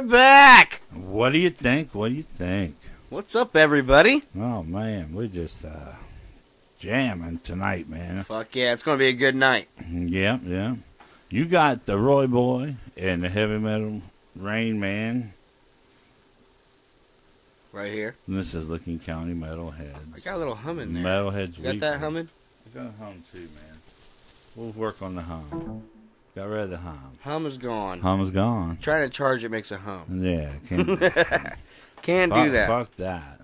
we're back. What do you think? What do you think? What's up, everybody? Oh, man, we're just jamming tonight, man. Fuck yeah, it's going to be a good night. Yeah, yeah. You got the Roy Boy and the Heavy Metal Rain Man. Right here. And this is Licking County Metalheads. I got a little hum in there. Metalheads You got that humming? I got a hum too, man. We'll work on the hum. Got rid of the hum. Hum is gone. Hum is gone. Trying to charge it makes a hum. Yeah, can't Do that. Fuck that.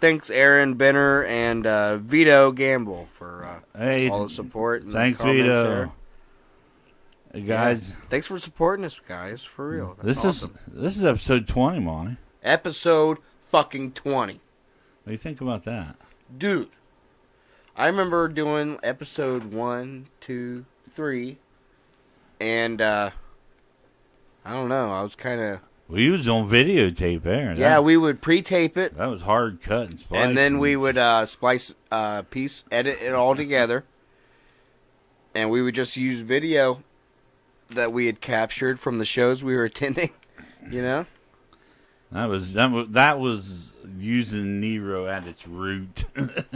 Thanks, Aaron Benner and Vito Gamble for all the support. And thanks, the comments Vito. there. Hey, guys. Yeah. Thanks for supporting us, guys. For real. That's awesome. This is episode 20, Monty. Episode fucking 20. What do you think about that? Dude, I remember doing episode 1, 2, 3, and I don't know. I was kind of... We was on videotape there. Yeah, we would pre-tape it. That was hard cut and splice. And then we would splice piece, edit it all together. And we would just use video that we had captured from the shows we were attending, you know? That was using Nero at its root.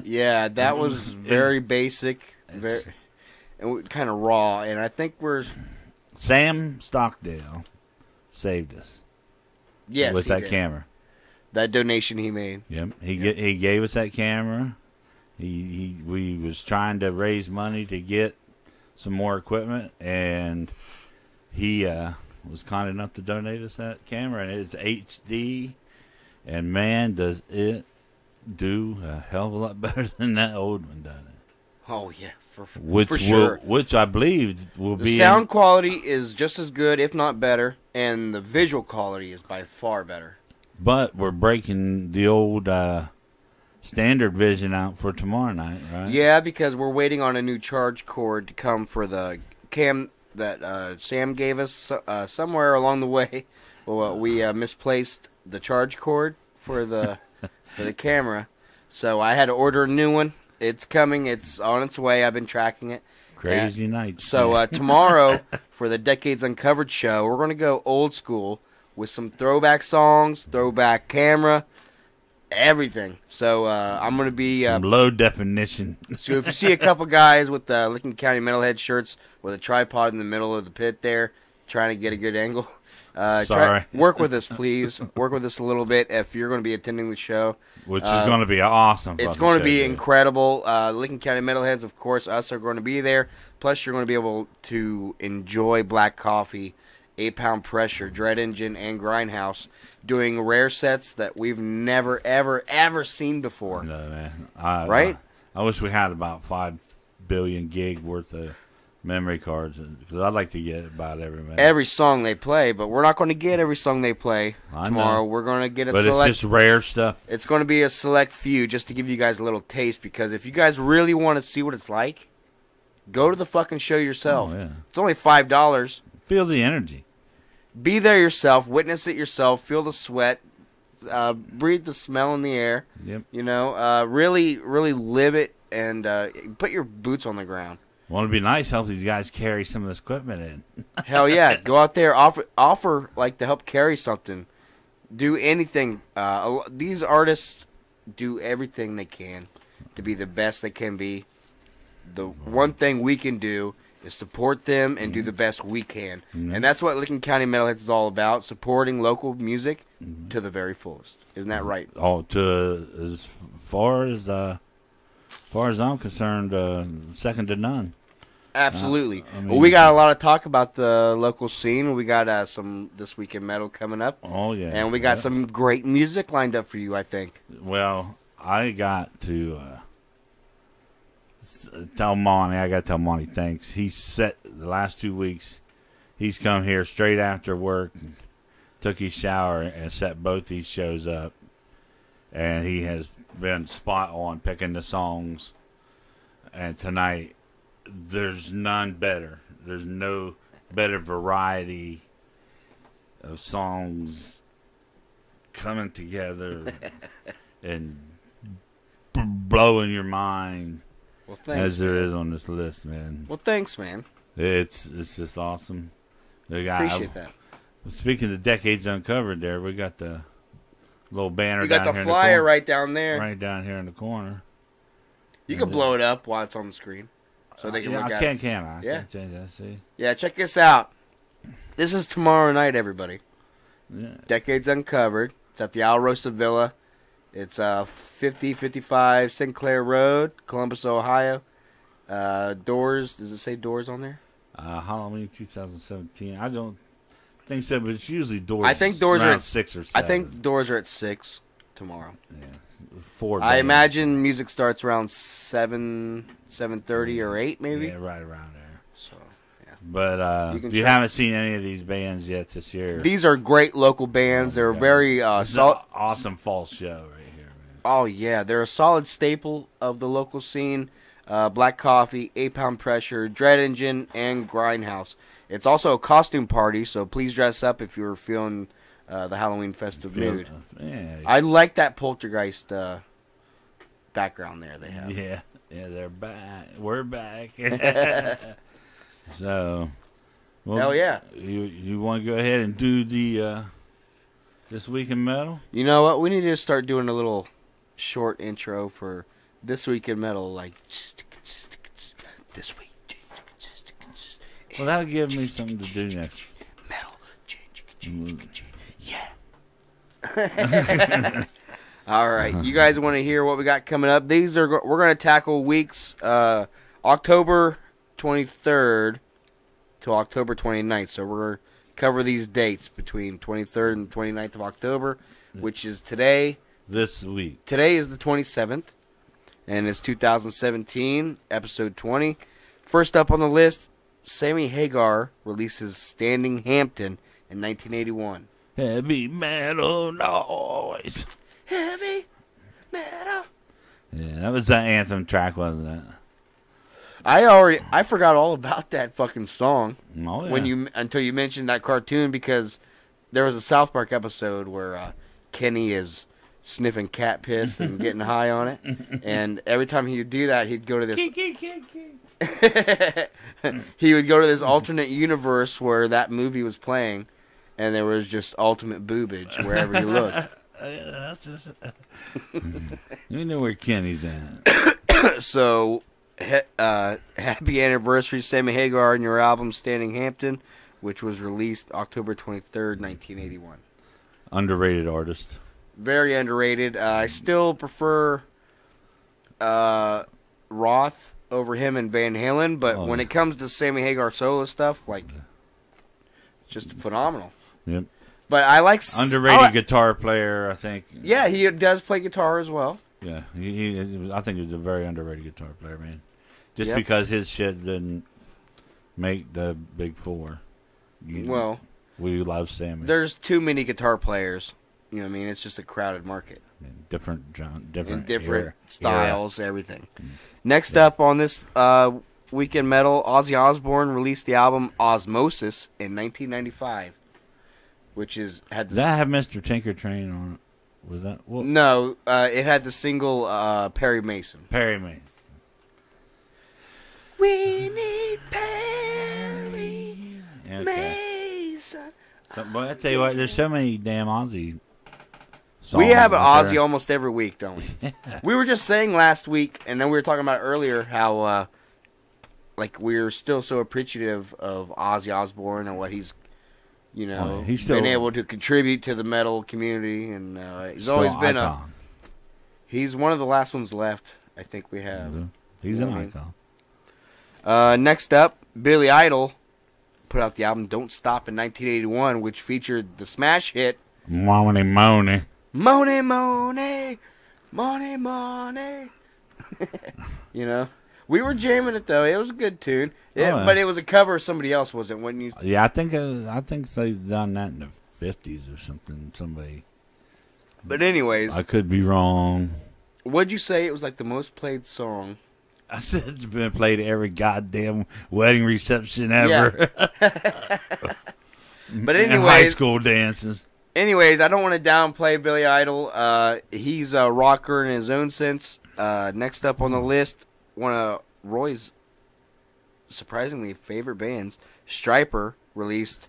Yeah, that was very basic, and kind of raw. And I think Sam Stockdale saved us. Yes, with that did. camera. That donation he made. Yep, he gave us that camera. We was trying to raise money to get some more equipment, and he was kind enough to donate us that camera, and it's HD, and man, does it do a hell of a lot better than that old one, doesn't it? Oh yeah, for sure. Which I believe will be. The sound quality is just as good, if not better, and the visual quality is by far better. But we're breaking the old standard vision out for tomorrow night, right? Yeah, because we're waiting on a new charge cord to come for the cam that Sam gave us somewhere along the way. Well, we misplaced the charge cord for the for the camera, so I had to order a new one. It's coming. It's on its way. I've been tracking it. Crazy night. So tomorrow for the Decades Uncovered show, we're going to go old school with some throwback songs, throwback camera, everything. So I'm going to be... some low definition. So if you see a couple guys with Licking County Metalhead shirts with a tripod in the middle of the pit there, trying to get a good angle, sorry. Work with us, please. Work with us a little bit if you're going to be attending the show. Which is going to be awesome. It's going to be incredible. Licking County Metalheads, of course, us are going to be there. Plus, you're going to be able to enjoy Black Coffee, 8 Pound Pressure, Dread Engine, and Grindhouse doing rare sets that we've never, ever, ever seen before. No, man. Right? I wish we had about 5 billion gig worth of memory cards, because I'd like to get about every song they play, but we're not going to get every song they play tomorrow. We're going to get a select. But it's just rare stuff. It's going to be a select few just to give you guys a little taste, because if you guys really want to see what it's like, go to the fucking show yourself. Oh, yeah. It's only $5. Feel the energy. Be there yourself, witness it yourself, feel the sweat, breathe the smell in the air. Yep. You know, really, really live it, and put your boots on the ground. Want to be nice, help these guys carry some of this equipment in. Hell yeah, go out there, offer like to help carry something, do anything. These artists do everything they can to be the best they can be. The one thing we can do is support them and do the best we can. Mm-hmm. And that's what Licking County Metalheads is all about, supporting local music to the very fullest. Isn't that right? Oh, as far as I'm concerned, second to none. Absolutely. Well, we got a lot of talk about the local scene. We got some This Week in Metal coming up. Oh, yeah. And we got some great music lined up for you, I think. Well, I got to... tell Monty thanks. He's set the last 2 weeks. He's come here straight after work, took his shower, and set both these shows up. And he has been spot on picking the songs. And tonight, there's none better. There's no better variety of songs coming together and blowing your mind. Well, thanks, as there is on this list, man. Well, thanks, man. It's just awesome. Appreciate that. Speaking of Decades Uncovered, there we got the little banner. You got down the here flyer in the right down there. right down here in the corner. You can blow it up while it's on the screen, so they can look at it. Can I? Yeah. Can change that. See. Yeah, check this out. This is tomorrow night, everybody. Yeah. Decades Uncovered. It's at the Alrosa Villa. It's 5055 Sinclair Road, Columbus, Ohio. Doors. Does it say doors on there? Halloween 2017. I don't think so, but it's usually doors. I think doors are around at 6 or 7. I think doors are at 6 tomorrow. Yeah. 4 I bands. imagine music starts around 7:30 or 8 maybe. Yeah, right around there. So, yeah. But You can if you check. haven't seen any of these bands yet this year, These are great local bands. They're very it's an solid. awesome fall show right here, man. Oh yeah, they're a solid staple of the local scene. Black Coffee, 8 Pound Pressure, Dread Engine, and Grindhouse. It's also a costume party, so please dress up if you're feeling the Halloween festive mood. Yeah, I like that Poltergeist background there they have. yeah, they're back. We're back. So, well, Hell yeah. You want to go ahead and do the This Week in Metal? You know what? We need to start doing a little short intro for This Week in Metal, like this week. Well, that'll give me something to do next. Metal. Yeah. All right, you guys want to hear what we got coming up? We're going to tackle weeks October 23rd to October 29th. So we're going to cover these dates between 23rd and 29th of October, which is today. This week. Today is the 27th, and it's 2017, episode 20. First up on the list, Sammy Hagar releases Standing Hampton in 1981. Heavy metal noise. Heavy metal. Yeah, that was that anthem track, wasn't it? I forgot all about that fucking song Oh, yeah. until you mentioned that cartoon, because there was a South Park episode where Kenny is sniffing cat piss and getting high on it, and every time he would do that, he'd go to this. He would go to this alternate universe where that movie was playing, and there was just ultimate boobage wherever you looked. You know where Kenny's at. So, happy anniversary, Sammy Hagar, and your album Standing Hampton, which was released October 23rd, 1981. Underrated artist. Very underrated. I still prefer Roth over him and Van Halen, but when it comes to Sammy Hagar solo stuff, like, just phenomenal. Yep. But I like underrated guitar player, I think. Yeah, he does play guitar as well. Yeah, I think he's a very underrated guitar player, man. Just Yep. because his shit didn't make the big four. Well, we love Sammy. There's too many guitar players. You know what I mean? It's just a crowded market. Different different styles, everything. Mm. Next up on this Weekend Metal, Ozzy Osbourne released the album Osmosis in 1995, which had the Does that have Mr. Tinker Train on it? Was that what? No, it had the single Perry Mason. Perry Mason. We need Perry Mason. But I tell you what, there's so many damn Ozzy songs. We have an out Ozzy there. almost every week, don't we? We were just saying last week, and then we were talking about earlier how, like, we're still so appreciative of Ozzy Osbourne and what he's, he's still been able to contribute to the metal community, and he's still always been icon. he's one of the last ones left. I think we have. He's You know an what I mean? icon. Next up, Billy Idol put out the album Don't Stop in 1981, which featured the smash hit Money, money. Money, money, money, money. We were jamming it though. It was a good tune. But it was a cover of somebody else, wasn't it? When you? Yeah, I think they've done that in the 50s or something. Somebody. But anyways, I could be wrong. Would you say it was like the most played song? I said it's been played at every goddamn wedding reception ever. Yeah. But And anyways, high school dances. Anyways, I don't want to downplay Billy Idol. He's a rocker in his own sense. Next up on the list, one of Roy's surprisingly favorite bands, Stryper, released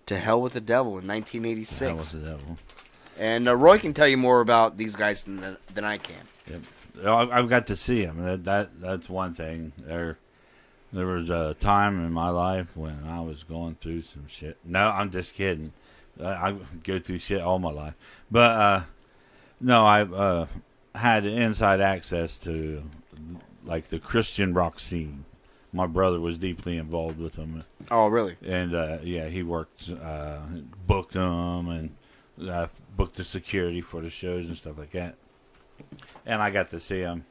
To Hell with the Devil in Hell 1986. with the devil. And Roy can tell you more about these guys than I can. Yep. I've got to see them. That's one thing. There was a time in my life when I was going through some shit. No, I'm just kidding. I go through shit all my life. But, no, I had inside access to, like, the Christian rock scene. My brother was deeply involved with them. Oh, really? And, yeah, he worked, booked them and booked the security for the shows and stuff like that. And I got to see them.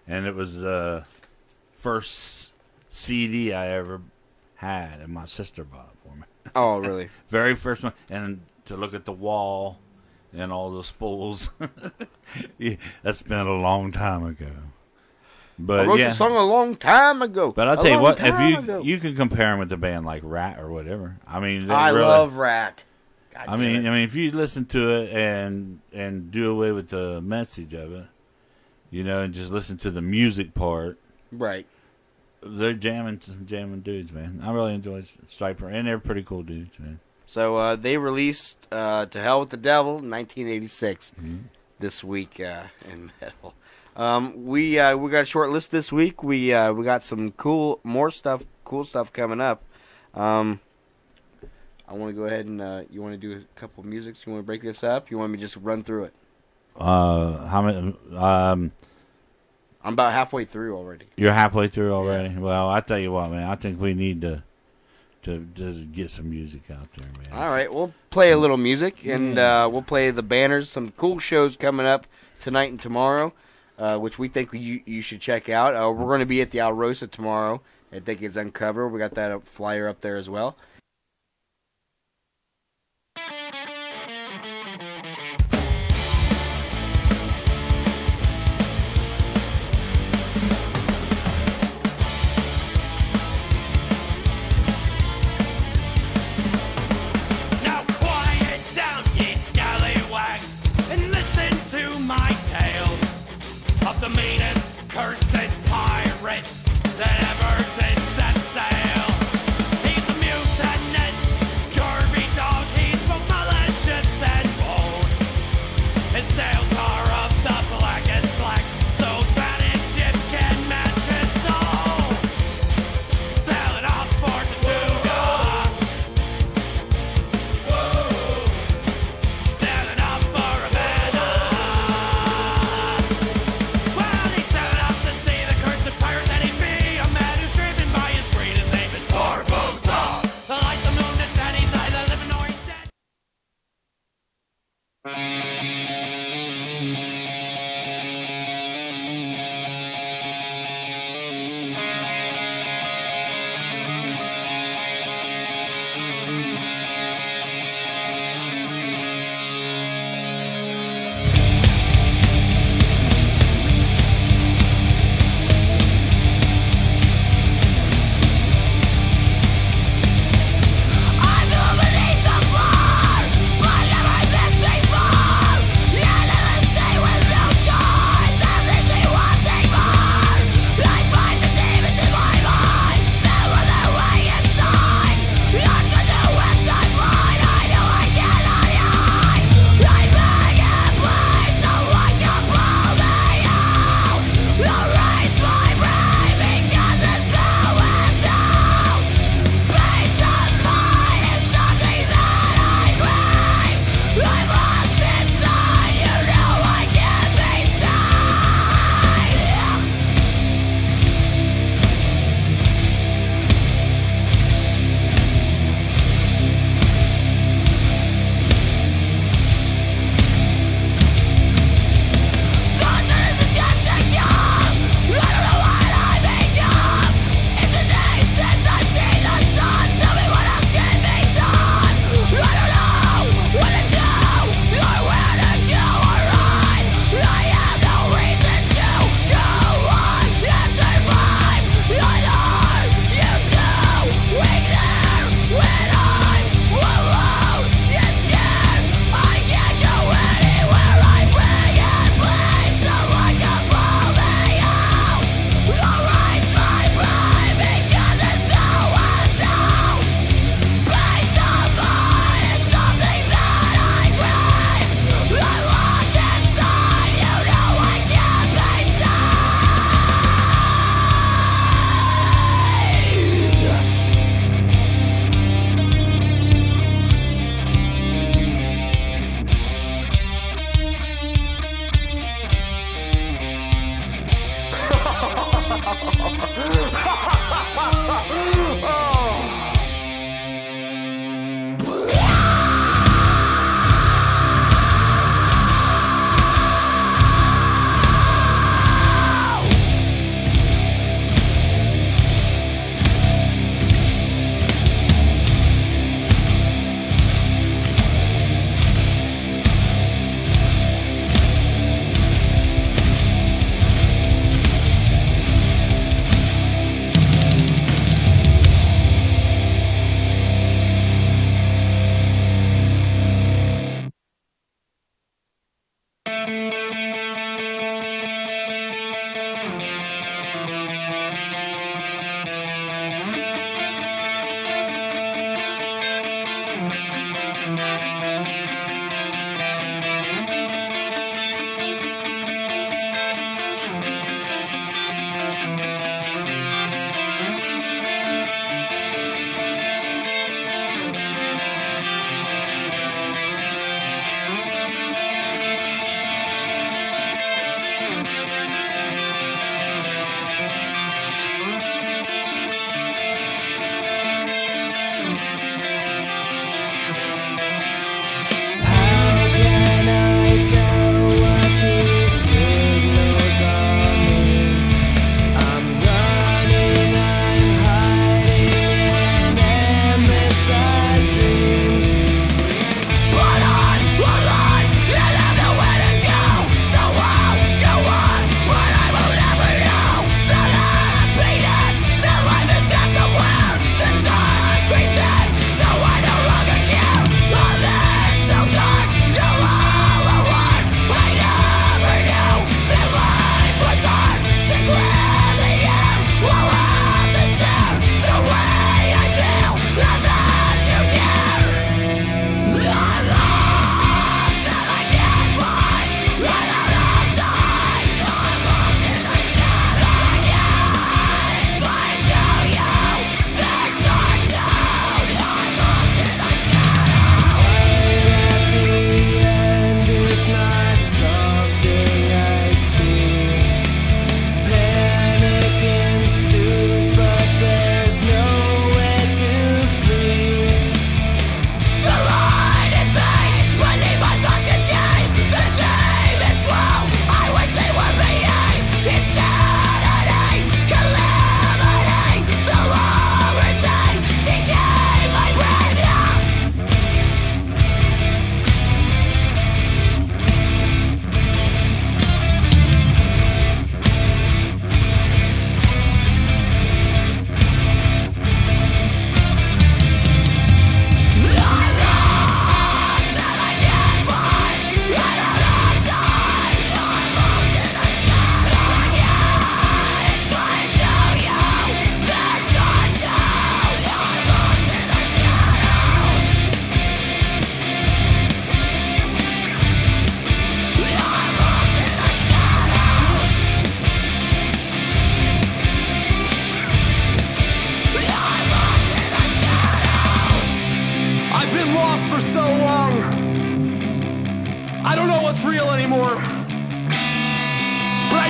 And it was the first CD I ever had, and my sister bought it for me. Oh, really? Very first one. And to look at the wall and all the spools. Yeah, that's been a long time ago. But I wrote yeah. the song a long time ago. But I'll tell you what, if you can compare them with the band like Rat or whatever. I mean, I love Rat. God I mean, if you listen to it and do away with the message of it, you know, and just listen to the music part, right? They're jamming dudes, man. I really enjoyed Striper, and they're pretty cool dudes, man. So they released To Hell with the Devil in 1986 this week in metal. We got a short list this week. We got some cool stuff coming up. I want to go ahead and you want to do a couple of musics? You want to break this up? You want me to just run through it? How many? I'm about halfway through already. You're halfway through already. Yeah. Well, I tell you what, man. I think we need to just get some music out there, man. All right, we'll play a little music, and we'll play the banners. Some cool shows coming up tonight and tomorrow, which we think you should check out. We're going to be at the Alrosa tomorrow. I think it's Uncover. We got that flyer up there as well. The meanest, cursed pirate that ever did set sail. He's a mutant.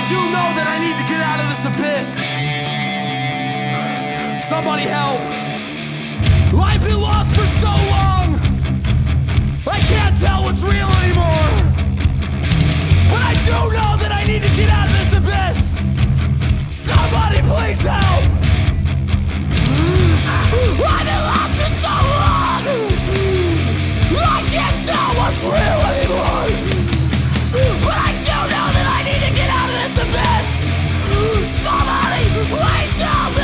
do know that I need to get out of this abyss. Somebody help. I've been lost for so long. I can't tell what's real anymore. But I do know that I need to get out of this abyss. Somebody please help. I've been lost for so long. I can't tell what's real anymore. But I do know that I need to get out of this abyss. Somebody please help me.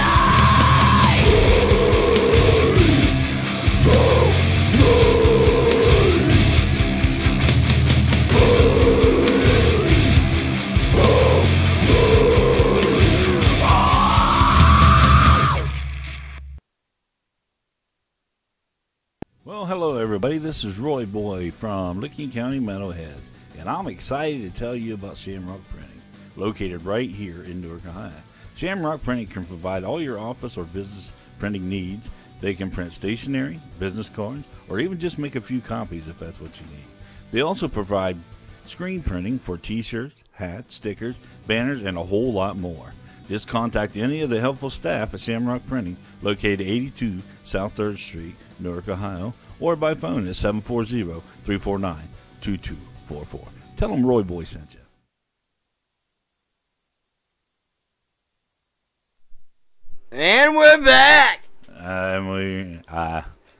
Well, hello everybody. This is Roy Boy from Licking County Metalhead, and I'm excited to tell you about Shamrock Printing, located right here in Newark, Ohio. Shamrock Printing can provide all your office or business printing needs. They can print stationery, business cards, or even just make a few copies if that's what you need. They also provide screen printing for t-shirts, hats, stickers, banners, and a whole lot more. Just contact any of the helpful staff at Shamrock Printing, located 82 South 3rd Street, Newark, Ohio, or by phone at 740-349-2244. Tell them Roy Boy sent you. And we're back.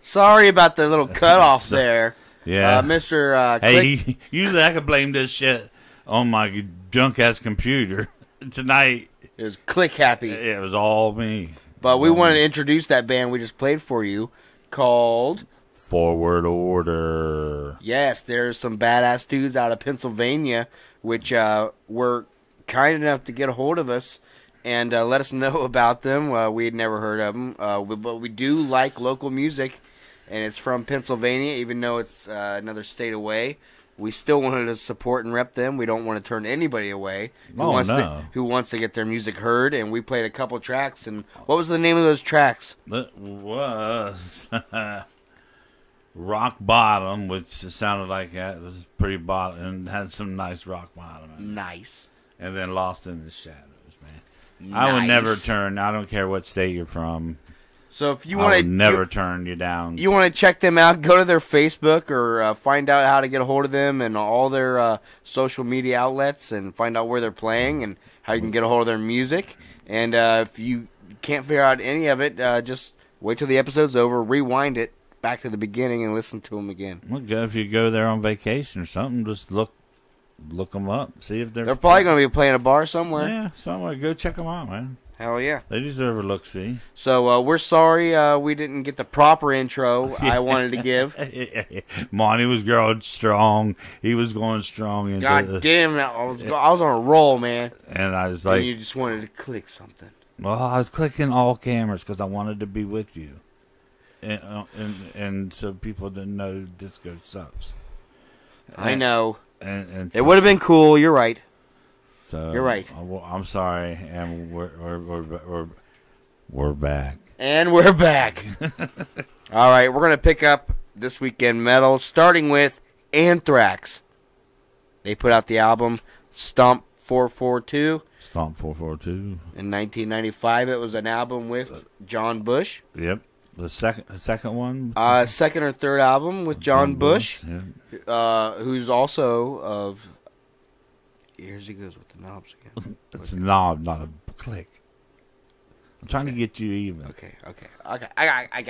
Sorry about the little cutoff there. Yeah. Mr. Hey, usually I could blame this shit on my junk-ass computer. Tonight, it was Click Happy. it was all me. But we wanted to introduce that band we just played for you called Forward Order. Yes, there's some badass dudes out of Pennsylvania which were kind enough to get a hold of us and let us know about them. We had never heard of them, but we do like local music, and it's from Pennsylvania, even though it's another state away. We still wanted to support and rep them. We don't want to turn anybody away who wants to get their music heard. And we played a couple tracks. And what was the name of those tracks? It was Rock Bottom, which sounded like that. It was pretty bottom and had some nice rock bottom in it. Nice. And then Lost in the Shadows, man. Nice. I would never turn. I don't care what state you're from. So if you want to never turn you down. You want to check them out, go to their Facebook or find out how to get a hold of them and all their social media outlets and find out where they're playing and how you can get a hold of their music. And if you can't figure out any of it, just wait till the episode's over, rewind it back to the beginning and listen to them again. Well, if you go there on vacation or something, just look them up, see if they're probably going to be playing a bar somewhere. Yeah, somewhere. Go check them out, man. Hell yeah. They deserve a look-see. So we're sorry we didn't get the proper intro I wanted to give. Monty was going strong. He was going strong. God damn it. I was on a roll, man. And I was like... And you just wanted to click something. Well, I was clicking all cameras because I wanted to be with you. And so people didn't know disco sucks. I know. And it would have been cool. You're right. So you're right. I'm sorry, and we're back. And we're back. All right, we're gonna pick up this weekend metal, starting with Anthrax. They put out the album Stomp 442. Stomp 442. In 1995, it was an album with John Bush. Yep. The second one? Second or third album with John Bush. Yeah. Who's also of... Here he goes with the knobs again. It's a knob, not a click. I'm trying to get you even. Okay. I got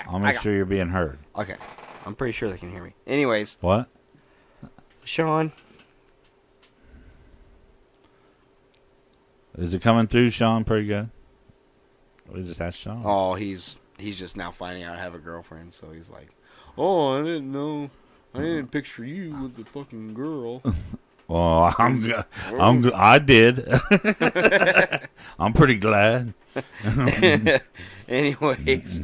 I'll make sure you're being heard. Okay. I'm pretty sure they can hear me. Anyways. What? Sean. Is it coming through, Sean, pretty good? We just asked Sean. Oh, he's just now finding out I have a girlfriend, so he's like, oh, I didn't know. I didn't picture you with the fucking girl. Well, I did. I'm pretty glad. Anyways,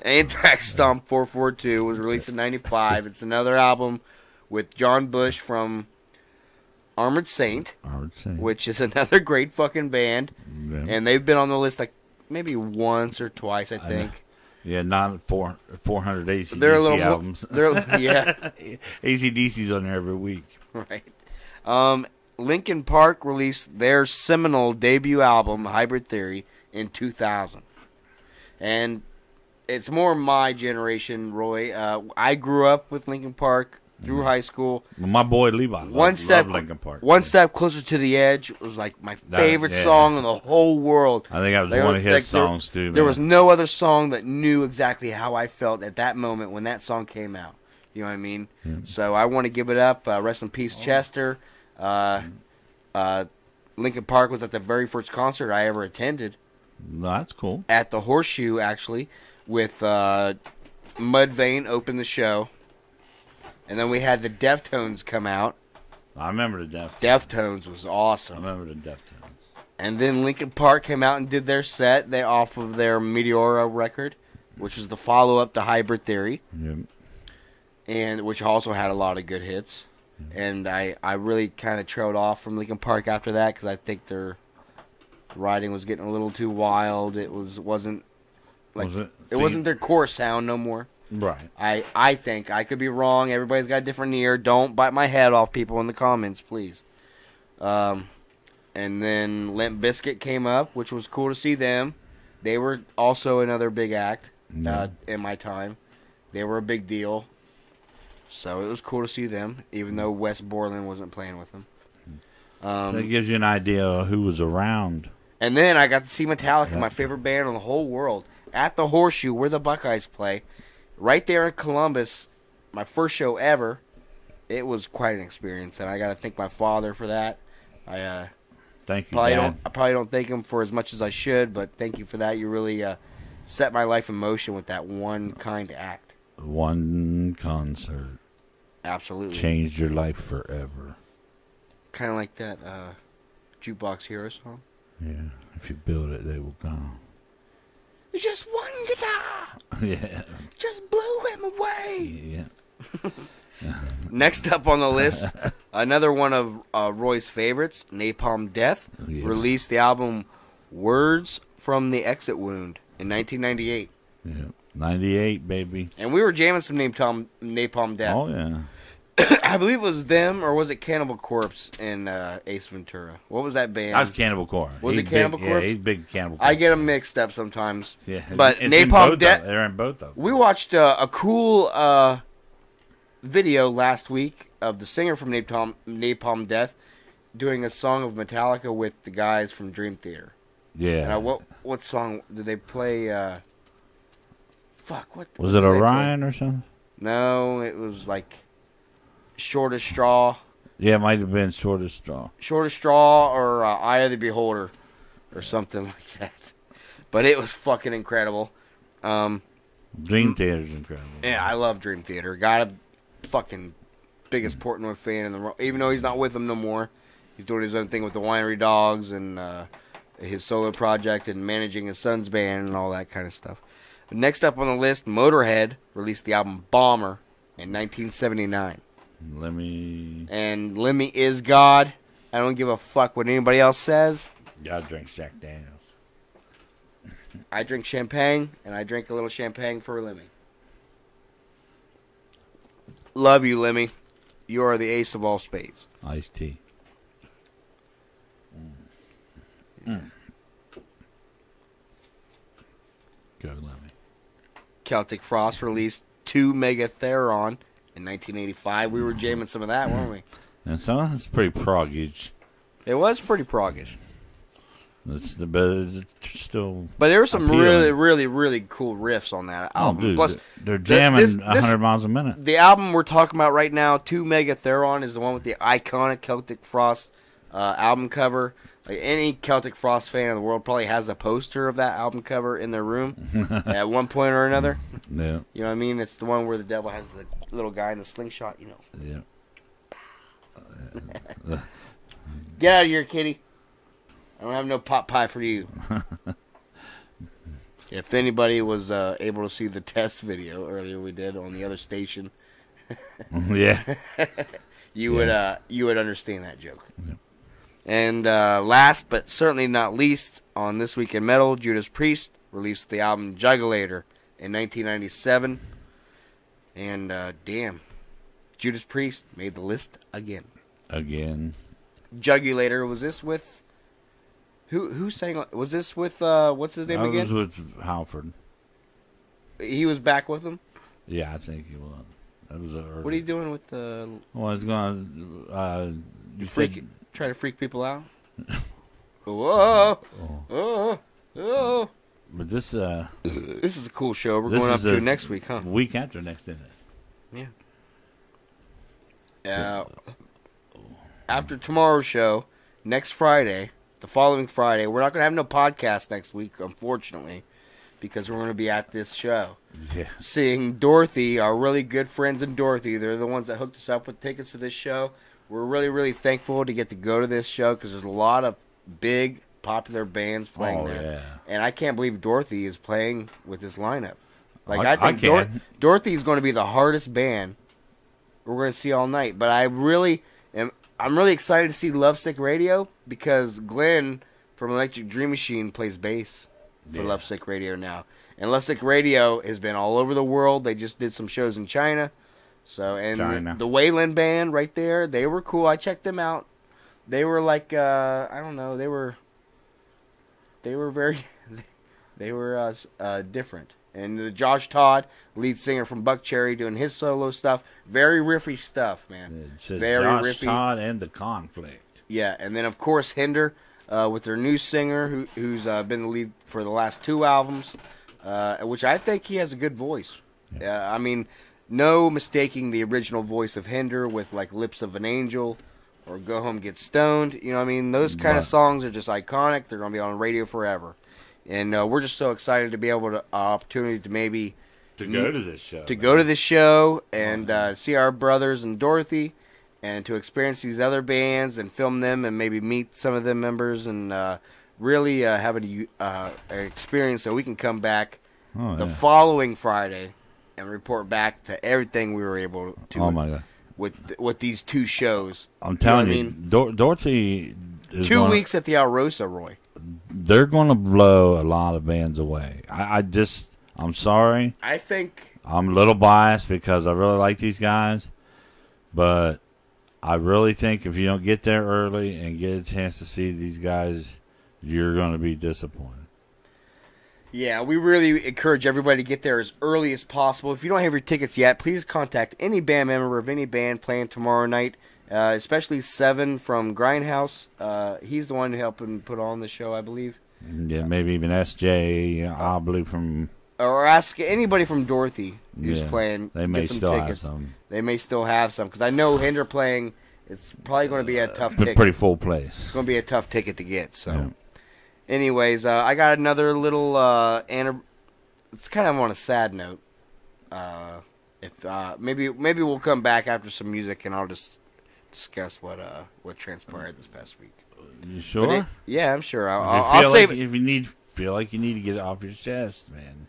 Anthrax Stomp 442 was released in 95. It's another album with John Bush from Armored Saint, which is another great fucking band. Yeah. And they've been on the list like maybe once or twice, I think. Yeah, not 400 AC/DC they're a little albums. Yeah. AC/DC's on there every week. Right. Linkin Park released their seminal debut album, Hybrid Theory, in 2000. And it's more my generation, Roy. I grew up with Linkin Park through high school. My boy Levi loved Linkin Park. One Step Closer to the Edge was like my favorite song in the whole world. I think that was one of his songs too. There was no other song that knew exactly how I felt at that moment when that song came out. You know what I mean? Yeah. So I want to give it up. Rest in peace, Chester. Linkin Park was at the very first concert I ever attended. No, that's cool. At the Horseshoe, actually, with Mudvayne open the show. And then we had the Deftones come out. I remember the Deftones. Deftones was awesome. I remember the Deftones. And then Linkin Park came out and did their set. They off of their Meteora record, which was the follow-up to Hybrid Theory. Yep. And which also had a lot of good hits. And I really kind of trailed off from Linkin Park after that because I think their writing was getting a little too wild. It wasn't their core sound no more. Right. I think. I could be wrong. Everybody's got a different ear. Don't bite my head off, people, in the comments, please. And then Limp Bizkit came up, which was cool to see them. They were also another big act in my time. They were a big deal. So it was cool to see them, even though Wes Borland wasn't playing with them. That gives you an idea of who was around. And then I got to see Metallica, my favorite band in the whole world, at the Horseshoe, where the Buckeyes play. Right there in Columbus, my first show ever. It was quite an experience, and I got to thank my father for that. Thank you, Dad. I probably don't thank him for as much as I should, but thank you for that. You really set my life in motion with that one kind act. One concert. Absolutely. Changed your life forever. Kind of like that Jukebox Hero song. Yeah. If you build it, they will come. Just one guitar. Yeah. Just blew him away. Yeah. Next up on the list, another one of Roy's favorites, Napalm Death, released the album Words from the Exit Wound in 1998. Yeah. 98, baby. And we were jamming some Napalm Death. Oh, yeah. I believe it was them, or was it Cannibal Corpse and Ace Ventura? What was that band? That was Cannibal Corpse. Was it Cannibal Corpse? Yeah, he's big Cannibal Corpse. I get them mixed up sometimes. Yeah, but Napalm Death. They're in both of them. We watched a cool video last week of the singer from Napalm Death doing a song of Metallica with the guys from Dream Theater. Yeah. What song did they play? What was it? Orion or something? No, it was like Shortest Straw. Yeah, it might have been Shortest Straw. Shortest Straw or Eye of the Beholder or something like that. But it was fucking incredible. Dream Theater's incredible. Yeah, I love Dream Theater. Got a fucking biggest Portnoy fan in the world. Even though he's not with them no more. He's doing his own thing with the Winery Dogs and his solo project and managing his son's band and all that kind of stuff. Next up on the list, Motorhead released the album Bomber in 1979. And Lemmy is God. I don't give a fuck what anybody else says. God drinks Jack Daniels. I drink champagne, and I drink a little champagne for Lemmy. Love you, Lemmy. You are the ace of all spades. Iced tea. Go, Lemmy. Celtic Frost released 2 Megatheron in 1985. We were jamming some of that, weren't we? And some of it's pretty proggish. It was pretty proggish. It's still. But there were some appealing. really, really, really cool riffs on that album. Oh, dude, Plus, they're jamming 100 miles a minute. The album we're talking about right now, 2 Megatheron, is the one with the iconic Celtic Frost album cover. Like any Celtic Frost fan in the world probably has a poster of that album cover in their room at one point or another. Yeah. You know what I mean? It's the one where the devil has the little guy in the slingshot, you know. Yeah. Get out of here, kitty. I don't have no pot pie for you. If anybody was able to see the test video earlier we did on the other station, Yeah. you would understand that joke. Yeah. And last but certainly not least, on This Week in Metal, Judas Priest released the album Juggulator in 1997. And damn, Judas Priest made the list again. Jugulator. Was this with who sang? Was this with what's his name I again? was with Halford. He was back with them. Yeah, I think he was. That was early. What are you doing with the Well, I was going to... you freak? Try to freak people out. Whoa! Oh! But this This is a cool show. We're This going up is to a- next week, huh? week after next, isn't it? Yeah. After tomorrow's show, next Friday, the following Friday, we're not going to have no podcast next week, unfortunately, because we're going to be at this show. Yeah. Seeing Dorothy, our really good friends in Dorothy. They're the ones that hooked us up with tickets to this show. We're really, really thankful to get to go to this show because there's a lot of big, popular bands playing there. Yeah. And I can't believe Dorothy is playing with this lineup. Like I I think can. Dorothy's going to be the hardest band we're going to see all night. But I'm really excited to see Lovesick Radio because Glenn from Electric Dream Machine plays bass for Lovesick Radio now. And Lovesick Radio has been all over the world. They just did some shows in China. So and the Wayland band right there, they were cool. I checked them out. They were like I don't know, they were very they were different. And Josh Todd, lead singer from Buckcherry, doing his solo stuff. Very riffy stuff, man. It says Very Josh riffy. Todd and the Conflict. Yeah, and then of course Hinder with their new singer who's been the lead for the last 2 albums, which I think he has a good voice. I mean, no mistaking the original voice of Hinder with like Lips of an Angel or Go Home Get Stoned. You know what I mean? Those kind of songs are just iconic. They're going to be on the radio forever. And we're just so excited to be able to opportunity to maybe go to this show. go to this show and see our brothers and Dorothy, and to experience these other bands and film them and maybe meet some of the members and really have an experience so we can come back the following Friday and report back to everything we were able to. Oh my God! With these 2 shows, I'm telling you, know what I mean? Dorothy is 2 weeks at the Alrosa, Roy. They're going to blow a lot of bands away. I'm sorry. I think I'm a little biased because I really like these guys, but I really think if you don't get there early and get a chance to see these guys, you're going to be disappointed. Yeah, we really encourage everybody to get there as early as possible. If you don't have your tickets yet, please contact any band member of any band playing tomorrow night, especially Seven from Grindhouse. He's the one helping put on the show, I believe. Yeah, maybe even SJ, I believe from... Or ask anybody from Dorothy who's playing. They may get some still tickets. have some. They may still have some, because I know Hinder playing, it's probably going to be a tough ticket. Pretty full place. It's going to be a tough ticket to get, so... Yeah. Anyways, I got another little, it's kind of on a sad note. Maybe we'll come back after some music and I'll just discuss what transpired this past week. You sure? Yeah, I'm sure. I'll save it. If you feel like you need to get it off your chest, man.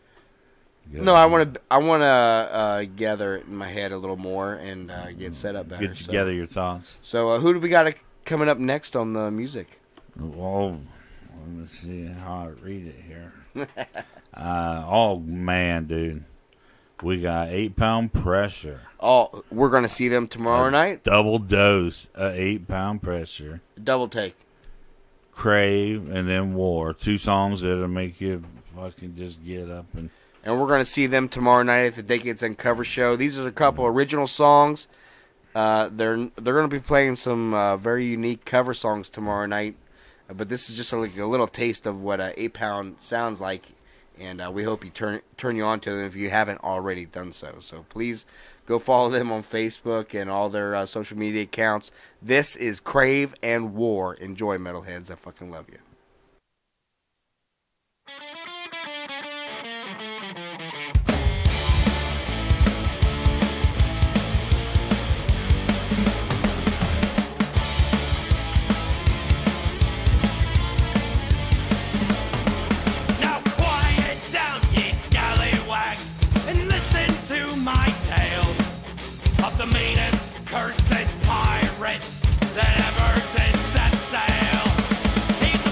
No, I want to gather it in my head a little more and get set up better. Get together your thoughts. So who do we got coming up next on the music? Well, let me see how I read it here. Oh, man, dude. We got 8 Pound Pressure. Oh, we're going to see them tomorrow night? Double dose of 8 Pound Pressure. Double take. Crave and then War. 2 songs that'll make you fucking just get up and... And we're going to see them tomorrow night at the Decades Uncover show. These are a couple original songs. They're going to be playing some very unique cover songs tomorrow night. But this is just a little taste of what 8 Pound sounds like, and we hope you turn you on to them if you haven't already done so. So please go follow them on Facebook and all their social media accounts. This is Crave and War. Enjoy, metalheads. I fucking love you. The meanest, cursed pirate that ever did set sail. He's the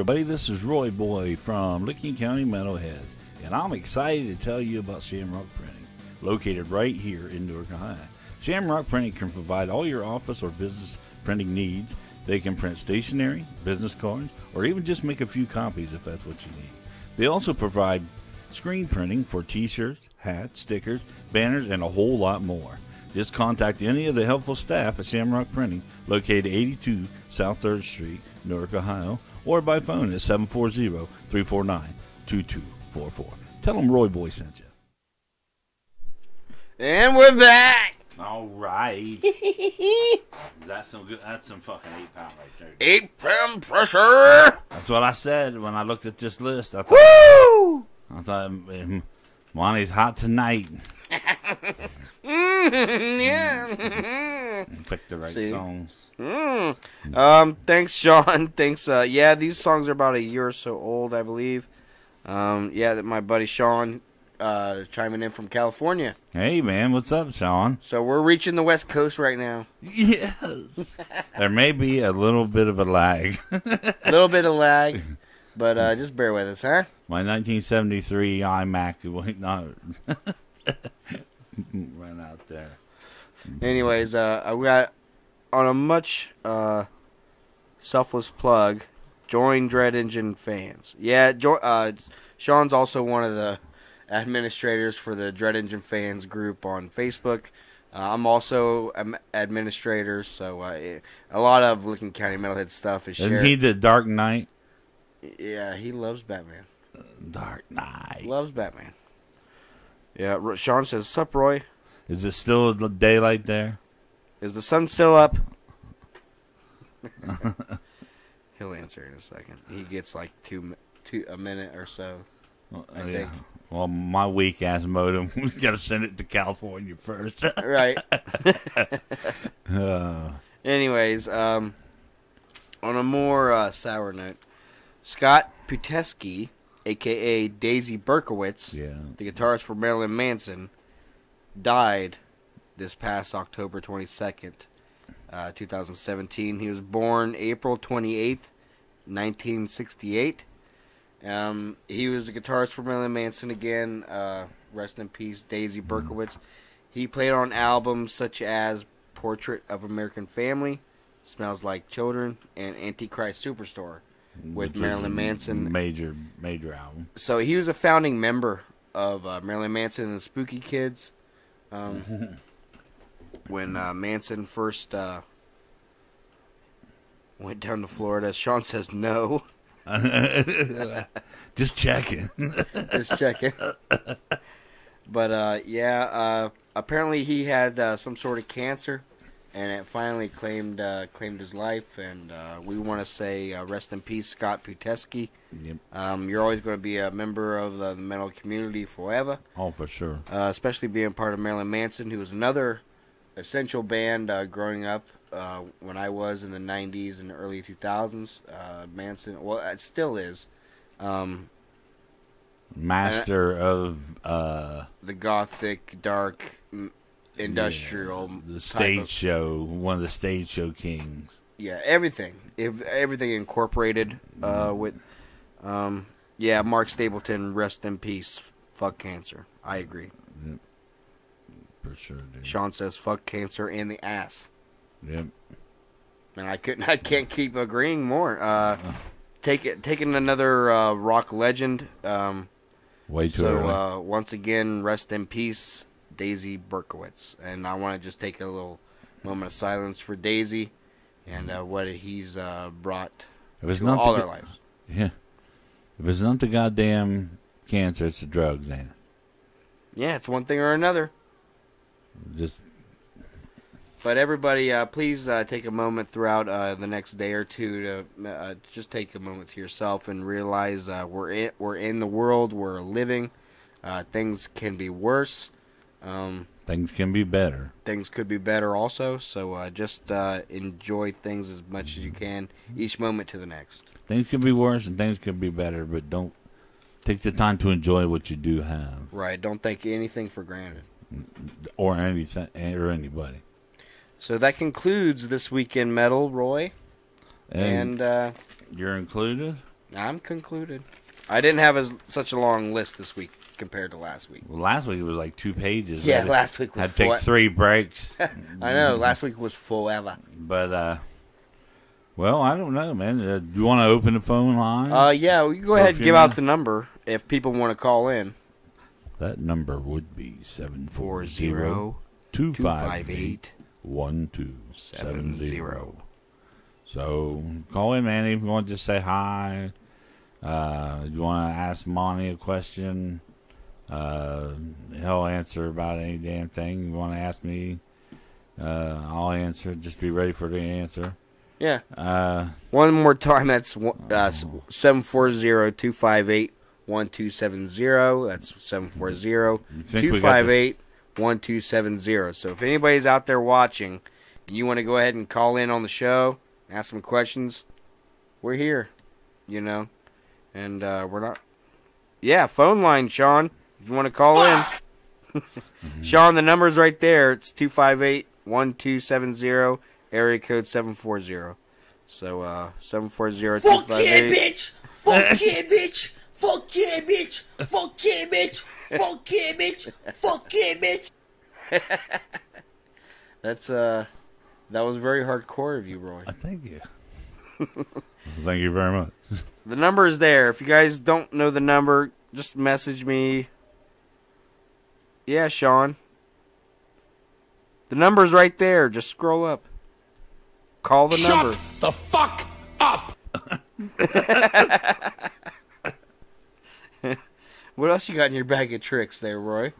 everybody, this is Roy Boy from Licking County Metalhead, and I'm excited to tell you about Shamrock Printing, located right here in Newark, Ohio. Shamrock Printing can provide all your office or business printing needs. They can print stationery, business cards, or even just make a few copies if that's what you need. They also provide screen printing for t-shirts, hats, stickers, banners, and a whole lot more. Just contact any of the helpful staff at Shamrock Printing, located 82 South 3rd Street, Newark, Ohio, or by phone at 740-349-2244. Tell them Roy Boy sent you. And we're back. All right. That's some good. That's some fucking 8-pound right there. 8-pound pressure. That's what I said when I looked at this list. I thought, Woo! Monty's hot tonight. Yeah. Pick the right See? songs. Thanks, Sean. Thanks. Yeah, these songs are about a year or so old, I believe. Yeah, that my buddy Sean chiming in from California. Hey, man, what's up, Sean? So we're reaching the West Coast right now. Yes. There may be a little bit of a lag. A little bit of lag, but just bear with us, huh? My 1973 iMac went not ran out there. Anyways, I got on a much selfless plug. Join Dread Engine fans. Yeah, Sean's also one of the administrators for the Dread Engine fans group on Facebook. I'm also an administrator, so a lot of Licking County Metalhead stuff is shared. Isn't he the Dark Knight? Yeah, he loves Batman. Dark Knight. Loves Batman. Yeah, Sean says, "Sup, Roy? Is it still daylight there? Is the sun still up?" He'll answer in a second. He gets like a minute or so. I think. Well, my weak ass modem, we got to send it to California first. Right. Anyways, on a more sour note, Scott Puteski, a.k.a. Daisy Berkowitz, the guitarist for Marilyn Manson, died this past October 22nd, 2017. He was born April 28th, 1968. He was the guitarist for Marilyn Manson again. Rest in peace, Daisy Berkowitz. He played on albums such as Portrait of American Family, Smells Like Children, and Antichrist Superstar with Marilyn Manson. Major album. So he was a founding member of Marilyn Manson and the Spooky Kids. When Manson first went down to Florida, Sean says no. Just checking. Just checking. But apparently he had some sort of cancer, and it finally claimed his life. And we want to say rest in peace, Scott Puteski. Yep. You're always going to be a member of the metal community forever. Oh, for sure. Especially being part of Marilyn Manson, who was another essential band growing up. When I was in the 90s and early 2000s, Manson, well, it still is. Master of the gothic, dark, industrial. The stage show, one of the stage show kings. Yeah, everything. Everything incorporated with. Mark Stapleton, rest in peace. Fuck cancer. I agree. Yep. For sure, dude. Sean says, fuck cancer in the ass. Yep. And I can't keep agreeing more. Taking another rock legend. Way too early. Once again, rest in peace, Daisy Berkowitz. And I want to just take a little moment of silence for Daisy and what he's brought to all our lives. Yeah. If it's not the goddamn cancer, it's the drugs, ain't it? Yeah, it's one thing or another. But everybody, please take a moment throughout the next day or two to just take a moment to yourself and realize we're in the world, we're living. Things can be worse. Things can be better. Things could be better also. So just enjoy things as much as you can, each moment to the next. Things could be worse and things could be better, but don't take the time to enjoy what you do have. Right. Don't take anything for granted. Or anything or anybody. So that concludes this week in metal, Roy. And you're included? I'm concluded. I didn't have such a long list this week compared to last week. Well, last week it was like 2 pages. Yeah, last week was had to take 3 breaks. I know. Last week was forever. But, well, I don't know, man. Do you want to open the phone line? Yeah, we can go ahead and give out the number if people want to call in. That number would be 740-258-1270. So call in, man. If you want to just say hi, you want to ask Monty a question, he'll answer about any damn thing. You want to ask me, I'll answer. Just be ready for the answer. Yeah. One more time. That's 740-258-1270. That's 740-258-1270. So if anybody's out there watching, you want to go ahead and call in on the show, ask some questions, we're here, you know. And we're not... Yeah, phone line, Sean, if you want to call in. Sean, the number's right there. It's 258-1270, area code 740. So, 740-258... Fuck yeah, bitch! Fuck yeah, bitch! Fuck yeah, bitch! Fuck yeah, bitch! Fuck yeah, bitch! Fuck yeah, bitch! That's, that was very hardcore of you, Roy. Thank you. Thank you very much. The number is there. If you guys don't know the number, just message me. Yeah, Sean. The number's right there. Just scroll up. Call the number. Shut the fuck up! What else you got in your bag of tricks there, Roy?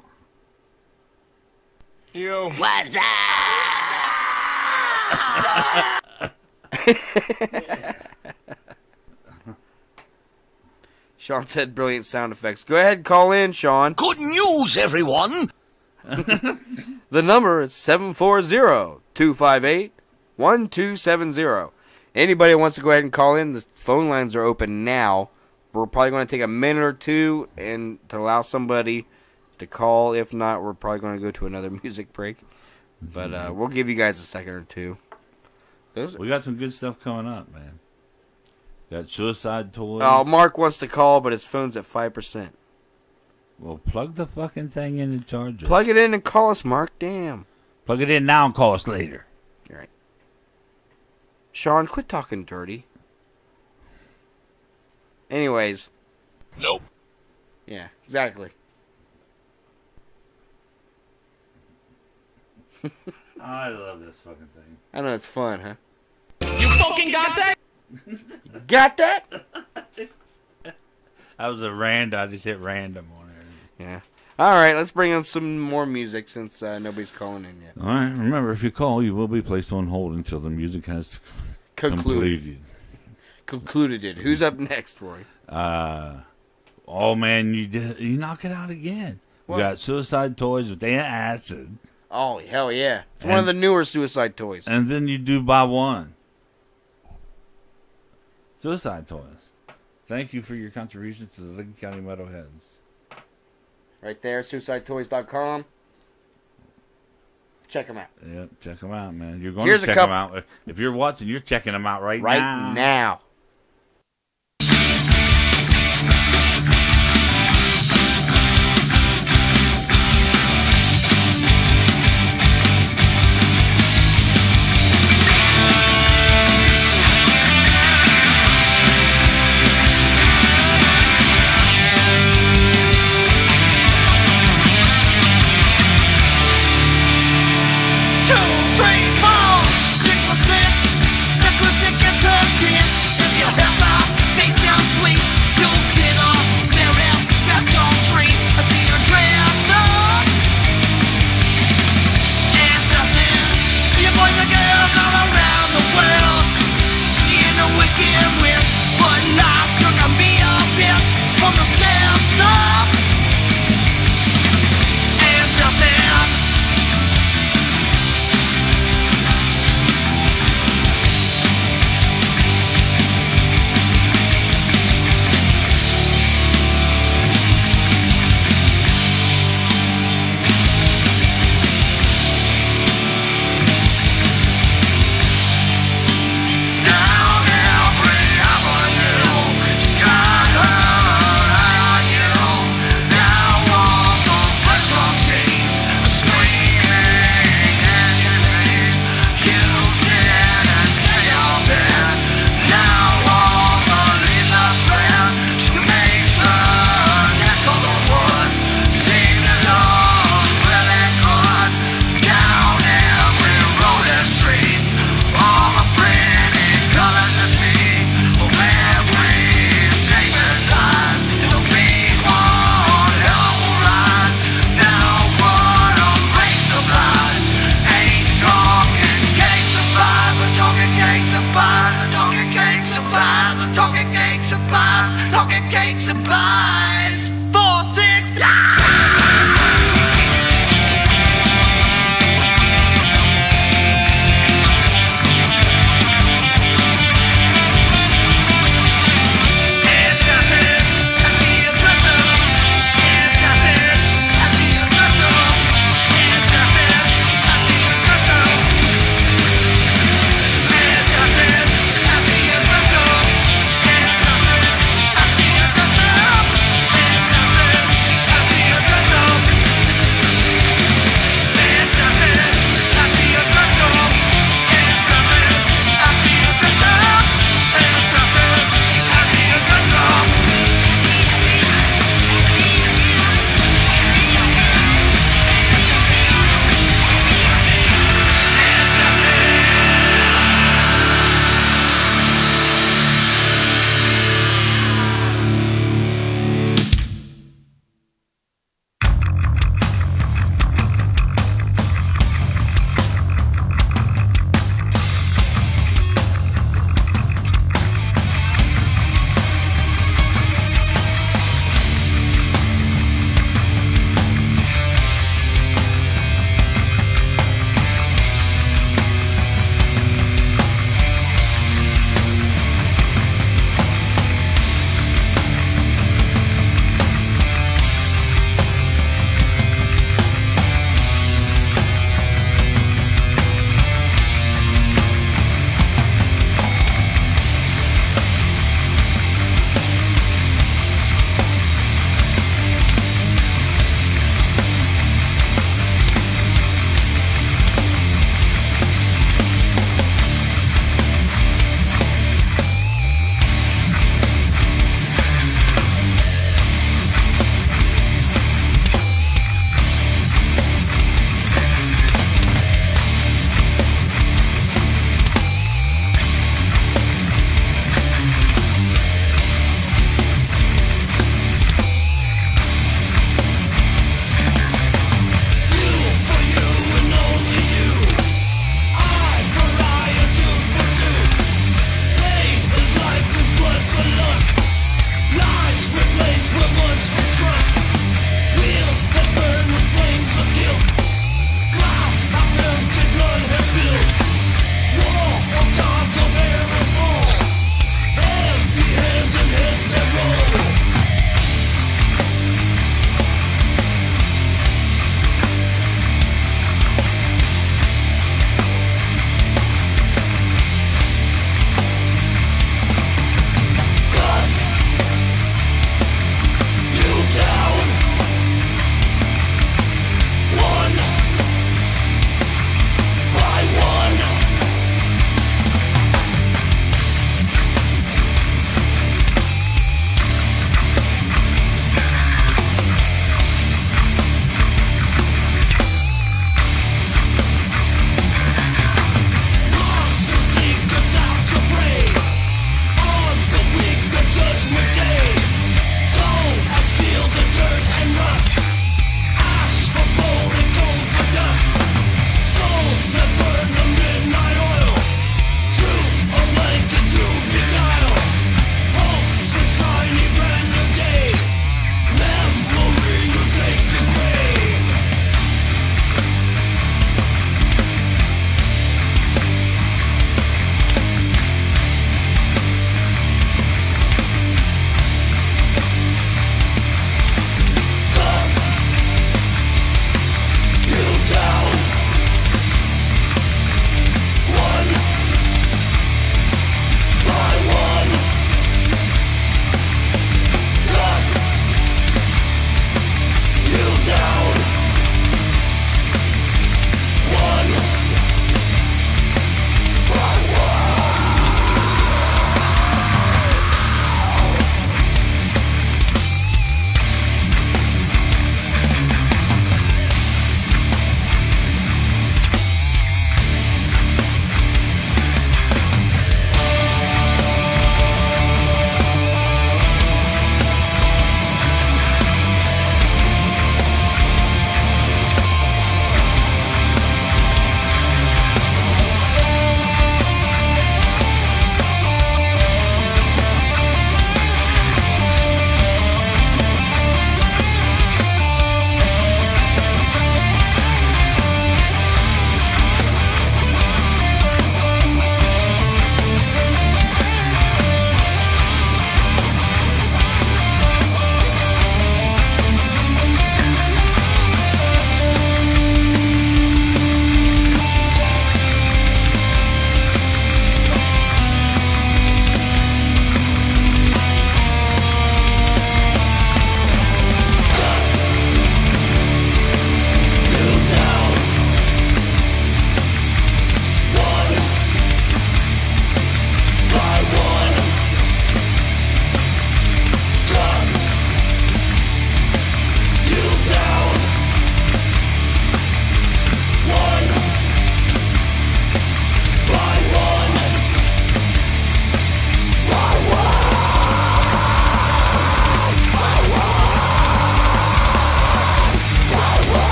Yo. What's up? Sean said brilliant sound effects. Go ahead and call in, Sean. Good news, everyone! The number is 740-258-1270. Anybody wants to go ahead and call in, the phone lines are open now. We're probably going to take a minute or two and to allow somebody to call. If not, we're probably going to go to another music break. But we'll give you guys a second or two. We got some good stuff coming up, man. Got Suicide Toys. Oh, Mark wants to call, but his phone's at 5%. Well, plug the fucking thing in and charge it. Plug it in and call us, Mark. Damn. Plug it in now and call us later. All right. Sean, quit talking dirty. Anyways. Nope. Yeah, exactly. I love this fucking thing. I know it's fun, huh? You fucking got that? Got that? That was a random. I just hit random on it. Yeah. All right, let's bring up some more music since nobody's calling in yet. All right. Remember, if you call, you will be placed on hold until the music has concluded. Concluded it. Who's up next, Roy? Oh man, you knock it out again. What? We got Suicide Toys with Acid. Oh, hell yeah. It's one of the newer Suicide Toys. And then you do Buy One. Suicide Toys. Thank you for your contribution to the Lincoln County Metalheads. Right there, suicidetoys.com. Check them out. Yeah, check them out, man. You're going to check them out. If you're watching, you're checking them out right now. Right now.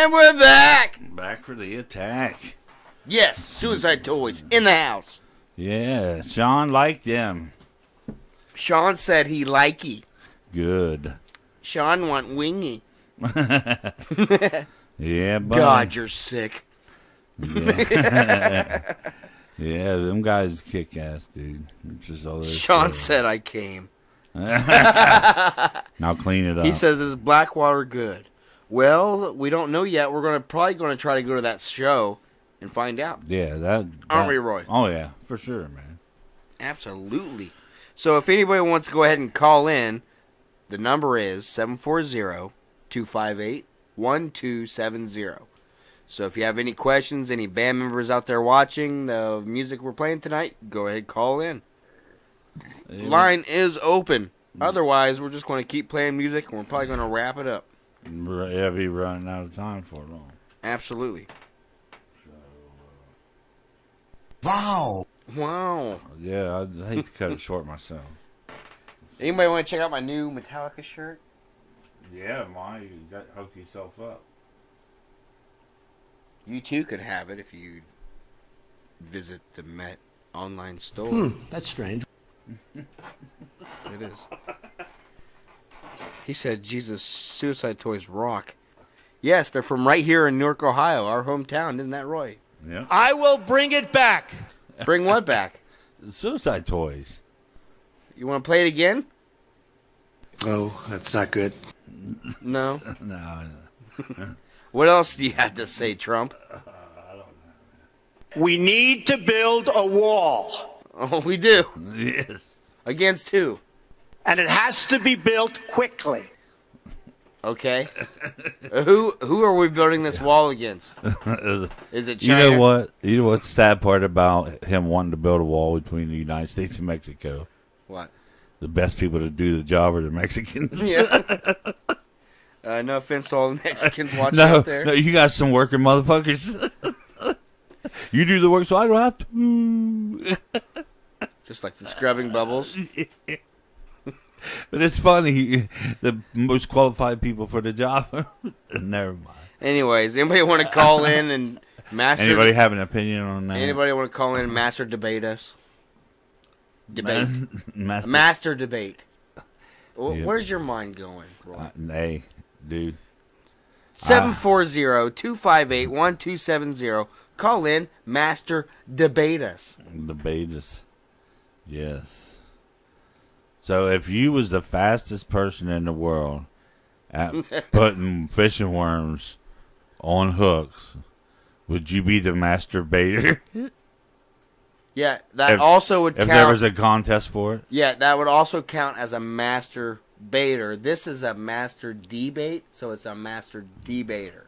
And we're back. Back for the attack. Yes, Suicide Toys in the house. Yeah, Sean liked them. Sean said he likey. Good. Sean want wingy. Yeah, buddy. God, you're sick. Yeah. Yeah, them guys kick ass, dude. It's just all this Sean stuff. said I came. Now clean it up. He says, is Blackwater good? Well, we don't know yet. We're probably going to try to go to that show and find out. Yeah, that. Aren't we, Roy? Oh, yeah, for sure, man. Absolutely. So if anybody wants to go ahead and call in, the number is 740-258-1270. So if you have any questions, any band members out there watching the music we're playing tonight, go ahead and call in. Yeah. Line is open. Otherwise, we're just going to keep playing music, and we're probably going to wrap it up. Yeah, be running out of time for long. Absolutely. Wow. Wow. Yeah, I'd hate to cut it short myself. Anybody want to check out my new Metallica shirt? Yeah, you got hooked yourself up. You too can have it if you visit the Met online store. That's strange. It is. He said, Jesus, Suicide Toys rock. Yes, they're from right here in Newark, Ohio, our hometown. Isn't that Roy? Yeah. I will bring it back. Bring what back? Suicide Toys. You want to play it again? Oh, that's not good. No. No. What else do you have to say, Trump? We need to build a wall, Oh, we do. Yes. Against who? and it has to be built quickly. Okay. Who are we building this wall against? Is it China? You know what? You know what's the sad part about him wanting to build a wall between the United States and Mexico? What? The best people to do the job are the Mexicans. Yeah. No offense to all the Mexicans watching No, out there. no, you got some working motherfuckers. You do the work, so I don't have to. Just like the scrubbing bubbles. But it's funny. The most qualified people for the job. Never mind. Anyways, anybody want to call in and master? Anybody have an opinion on that? Anybody want to call in and master debate us? Debate. Master. Master debate. Yeah. Where's your mind going, Roy? Hey, dude. 740-258-1270. Call in, master debate us. Debate us. Yes. So if you was the fastest person in the world at putting fishing worms on hooks, would you be the master baiter? Yeah, that also would If count. there was a contest for it? Yeah, that would also count as a master baiter. This is a master debate, so it's a master debater.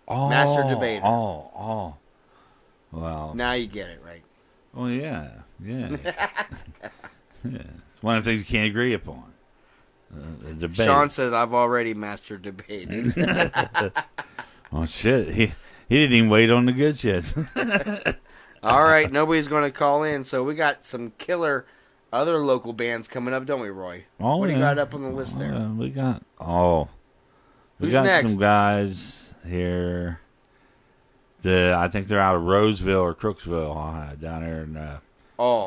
Oh, Master debater. Oh. Well. Now you get it, right? Oh, yeah. Yeah. It's one of the things you can't agree upon. The debate. Sean said, I've already master debated. Oh, shit. He didn't even wait on the good shit. All right, nobody's going to call in, so we got some killer other local bands coming up, don't we, Roy? Oh, what do you yeah. got up on the list there? We got Who's got next? some guys here. I think they're out of Roseville or Crooksville, down there in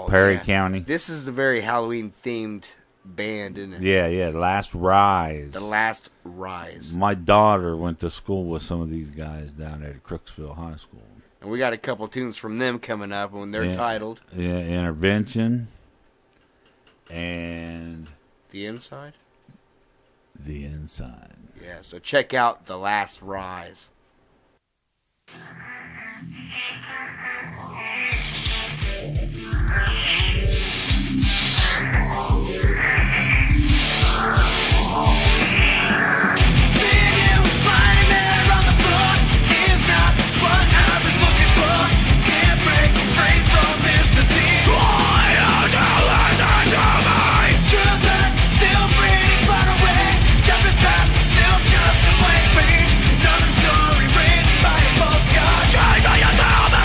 Perry yeah. County. This is a very Halloween-themed band, isn't it? Yeah, Last Rise. The Last Rise. My daughter went to school with some of these guys down there at Crooksville High School. And we got a couple tunes from them coming up when they're titled Yeah, Intervention and The Inside. The Inside. Yeah, so check out The Last Rise. Try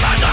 to tell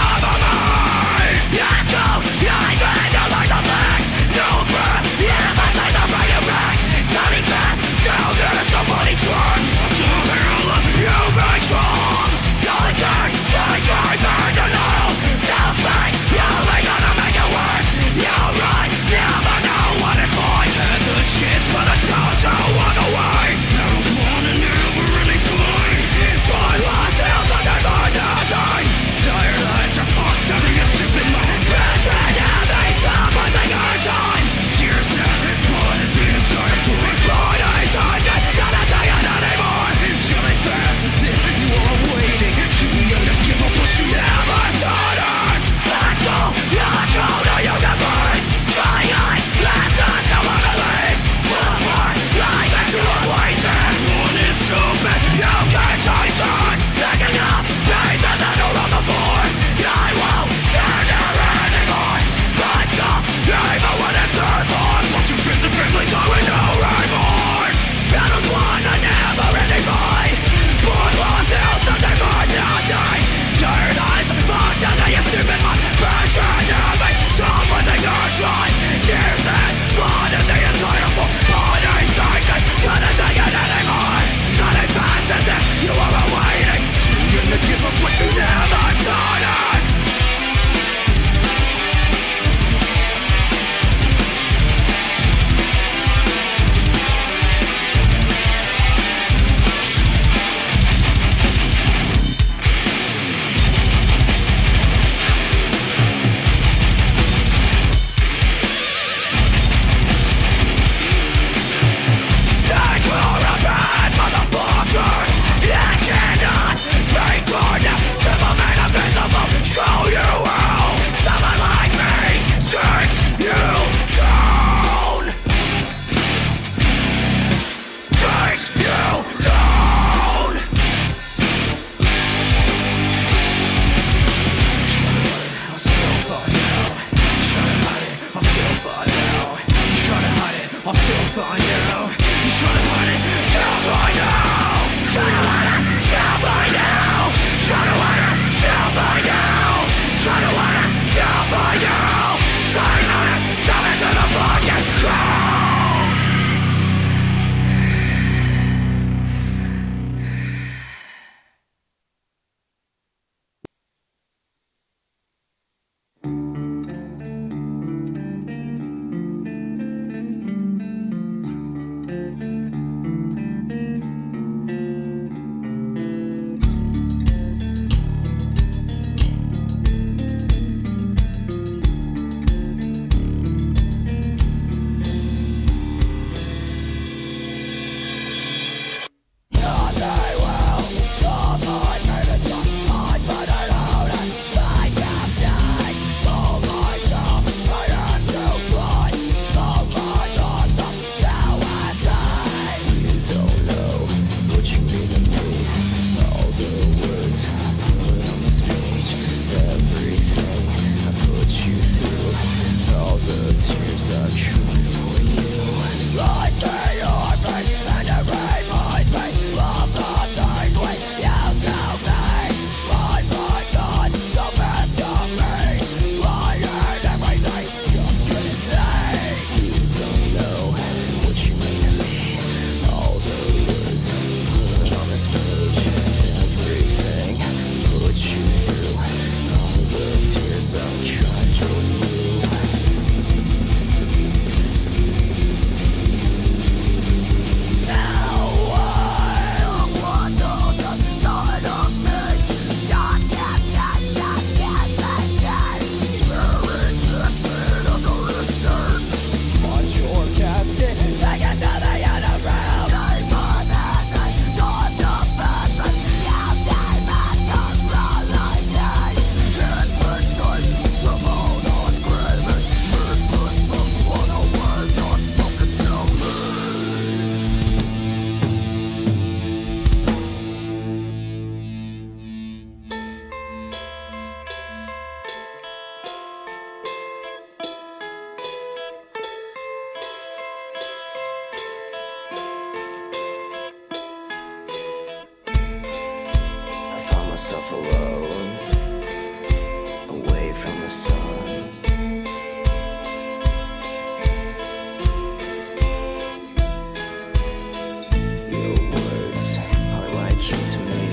myself alone, away from the sun. Your words are like you to me,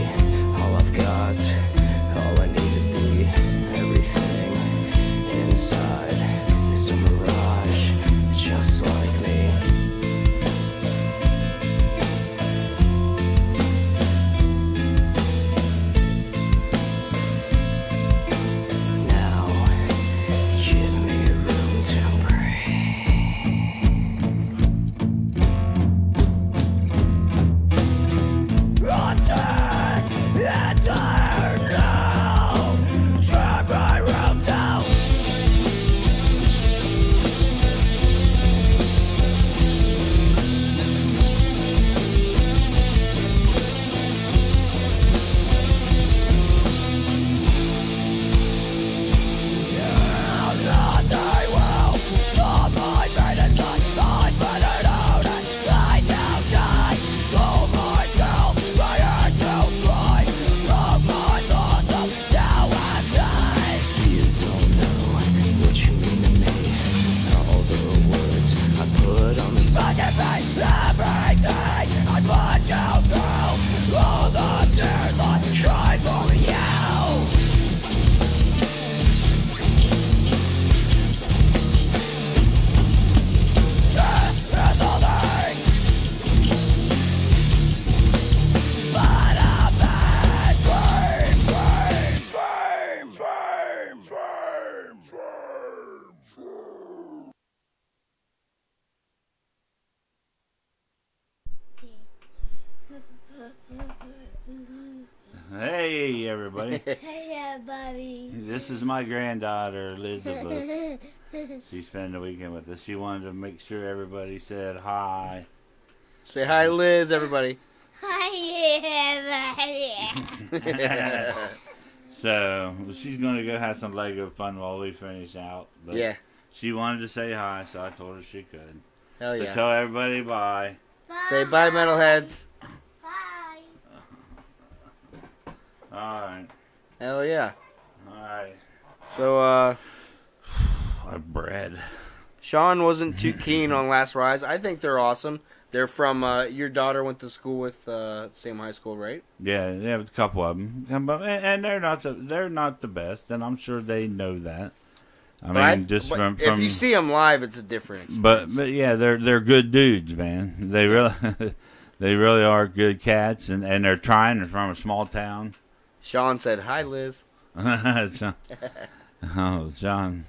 all I've got, all I need to be. Everything inside is a mirage, just like me. Hey, everybody. Hey, Bobby. This is my granddaughter, Elizabeth. She spent the weekend with us. She wanted to make sure everybody said hi. Say hi, Liz, everybody. Hi, Bobby. So, she's going to go have some Lego fun while we finish out. But Yeah. she wanted to say hi, so I told her she could. Hell So yeah. tell everybody bye. Say bye, metalheads. Bye. All right. Hell yeah. All right. So, Bread. Sean wasn't too keen on Last Rise. I think they're awesome. They're from, your daughter went to school with, same high school, right? Yeah, they have a couple of them, and they're not the best, and I'm sure they know that. I mean, just but from if you see them live, it's a different experience. but yeah, they're good dudes, man. They really they really are good cats, and they're trying. They're from a small town. Sean said, "Hi, Liz." John. Oh, John.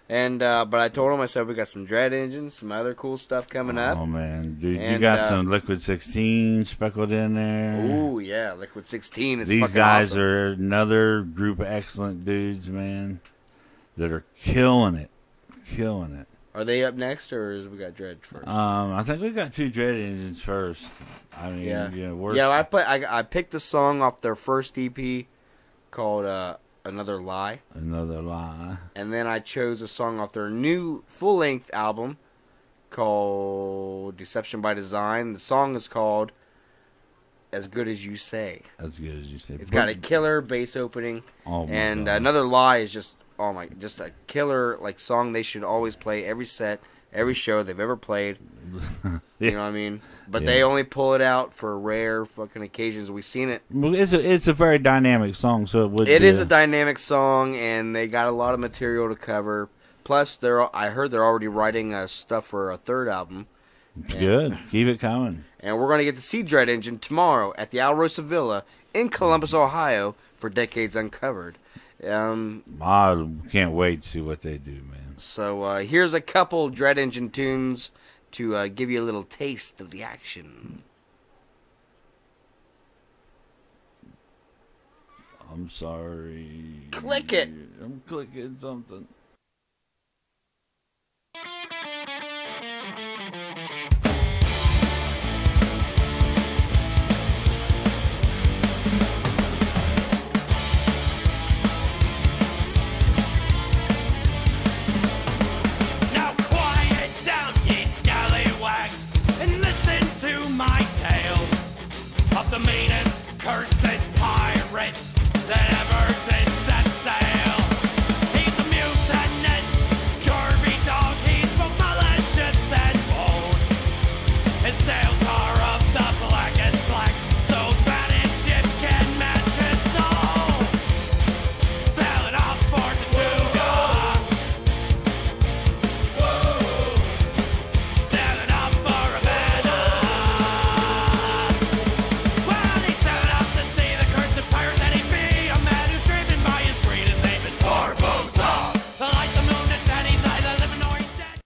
And but I told him, I said we got some Dread Engines, some other cool stuff coming up. Oh man, dude, you And, got some Liquid 16 speckled in there. Ooh, yeah, Liquid 16 is These fucking guys awesome. are another group of excellent dudes, man, that are killing it. Are they up next, or is we got Dread first? I think we got 2 Dread Engines first. I mean, Yeah. you know, Yeah, I picked a song off their first EP called Another Lie. Another lie. And then I chose a song off their new full-length album called Deception by Design. The song is called As Good As You Say. That's good as you say. It's got a killer bass opening. Oh my And God. Another Lie is just just a killer like song they should always play every set, every show they've ever played. You know what I mean? But Yeah. they only pull it out for rare fucking occasions. We've seen it. Well, it's a very dynamic song, so it would. It be is a dynamic song, and they got a lot of material to cover. Plus, I heard they're already writing stuff for a third album. It's good. Keep it coming. And we're going to get to see Dread Engine tomorrow at the Alrosa Villa in Columbus, Ohio for Decades Uncovered. I can't wait to see what they do, man. So here's a couple Dread Engine tunes to give you a little taste of the action. I'm sorry. Click it. I'm clicking something. Now quiet down, ye scallywags, and listen to my tale of the meanest, cursed pirate that ever did set sail. He's a mutinous, scurvy dog, he's both malicious and bold. His sails are of the blackest black, so that his ship can match his soul. Sailing off for Tortuga. Sailing off for Ravenna. Well, he sailed out to sea, the cursed pirate that he be, a man who's driven by his greed. His name is Barbossa. The light, the moon, the shine, he's neither living nor he's dead.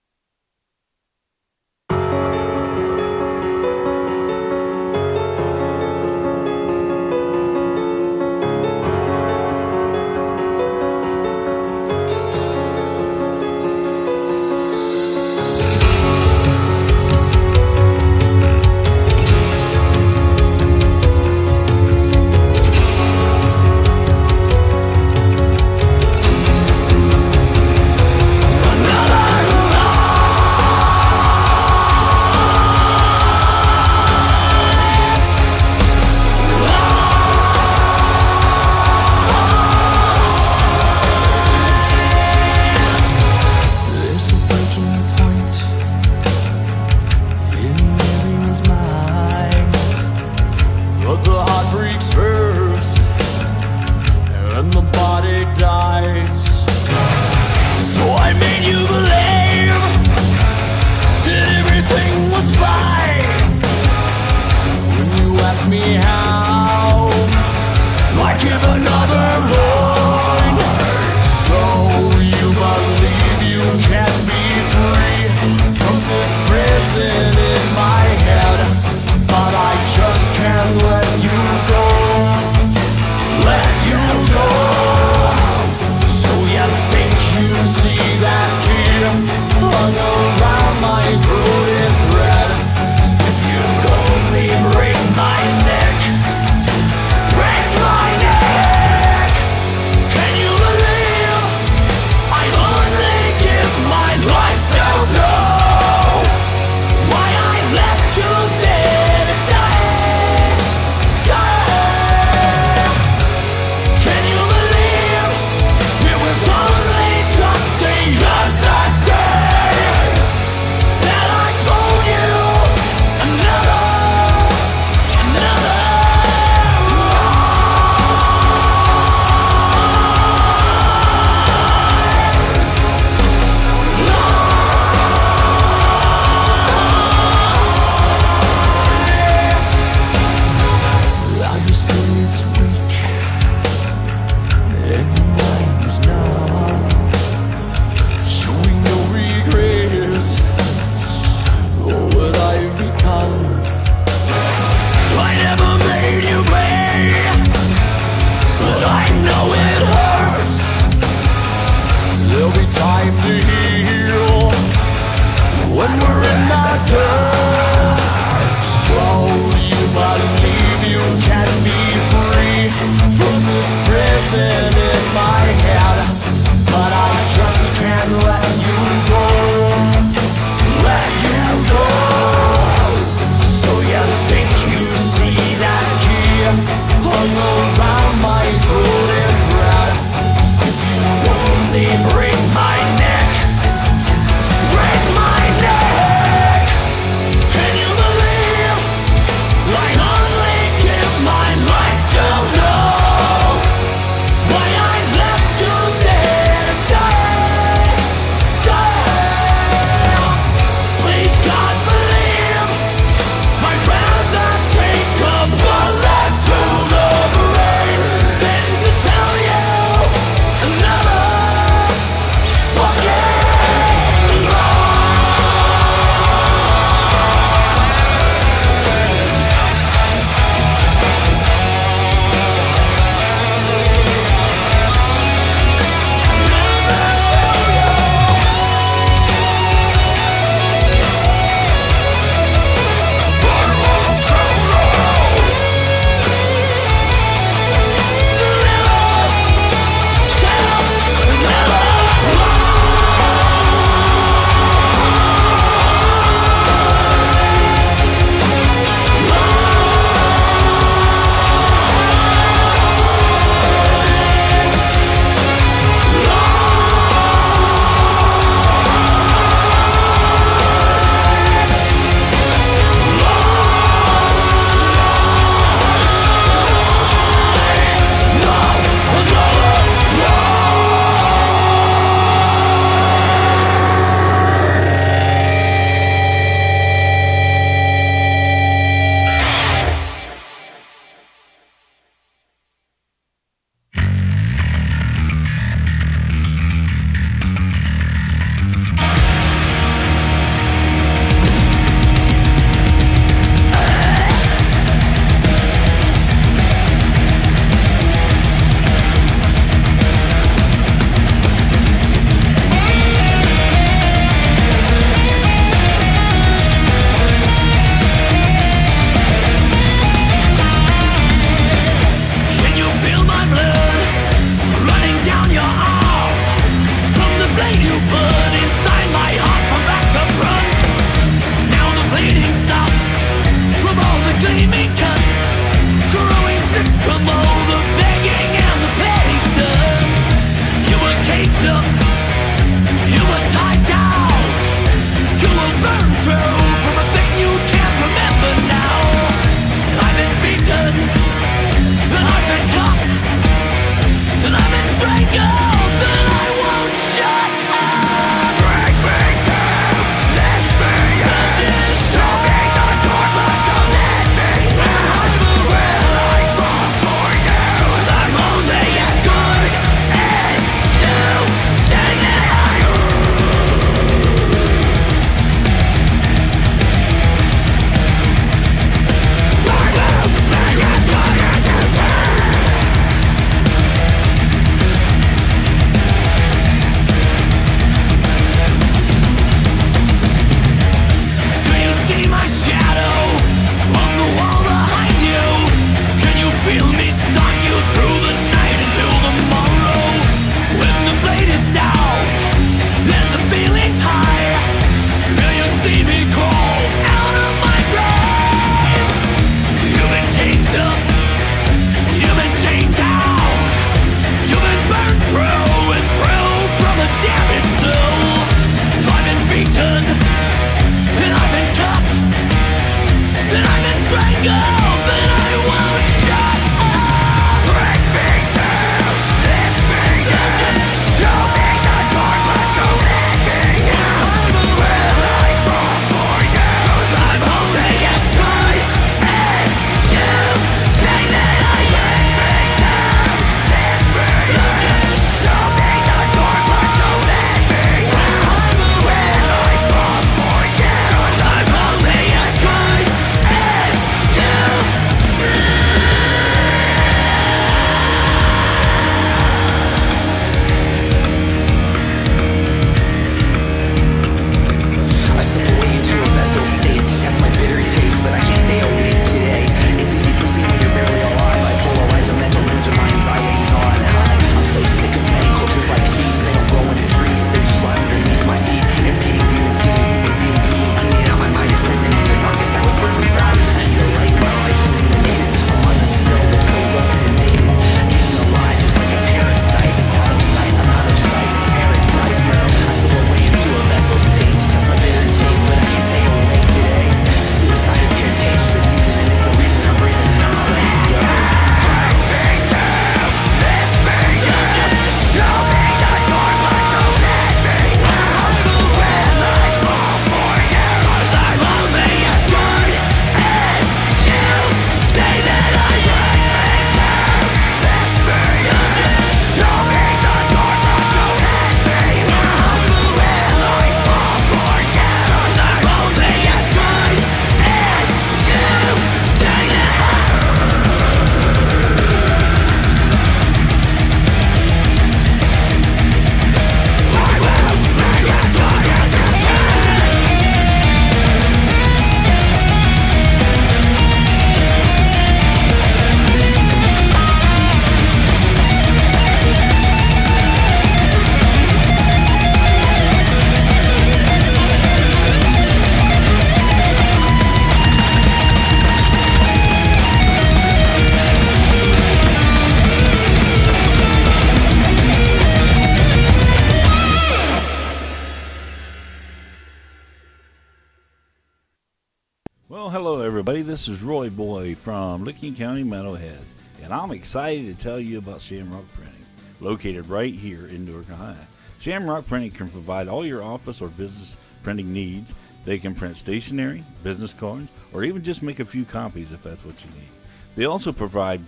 Well, hello everybody. This is Roy Boy from Licking County Metalheads, and I'm excited to tell you about Shamrock Printing, located right here in Newark, Ohio. Shamrock Printing can provide all your office or business printing needs. They can print stationery, business cards, or even just make a few copies if that's what you need. They also provide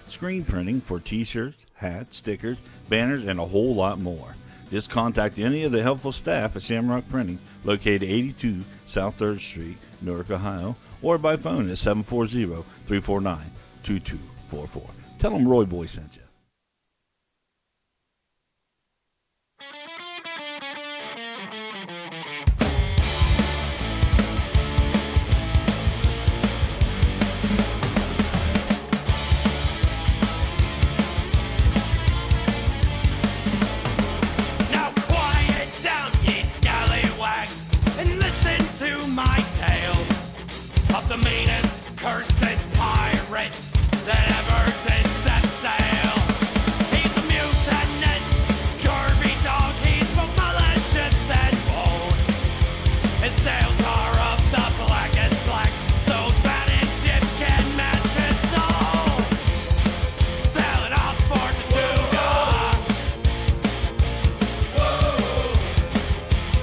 screen printing for t-shirts, hats, stickers, banners, and a whole lot more. Just contact any of the helpful staff at Shamrock Printing, located 82 South 3rd Street, Newark, Ohio, or by phone at 740-349-2244. Tell them Roy Boy sent you. The meanest, cursed pirate that ever did set sail. He's a mutinous, scurvy dog. He's both malicious and bold. His sails are of the blackest black, so that his ship can match his soul. Sailing off for Tortuga.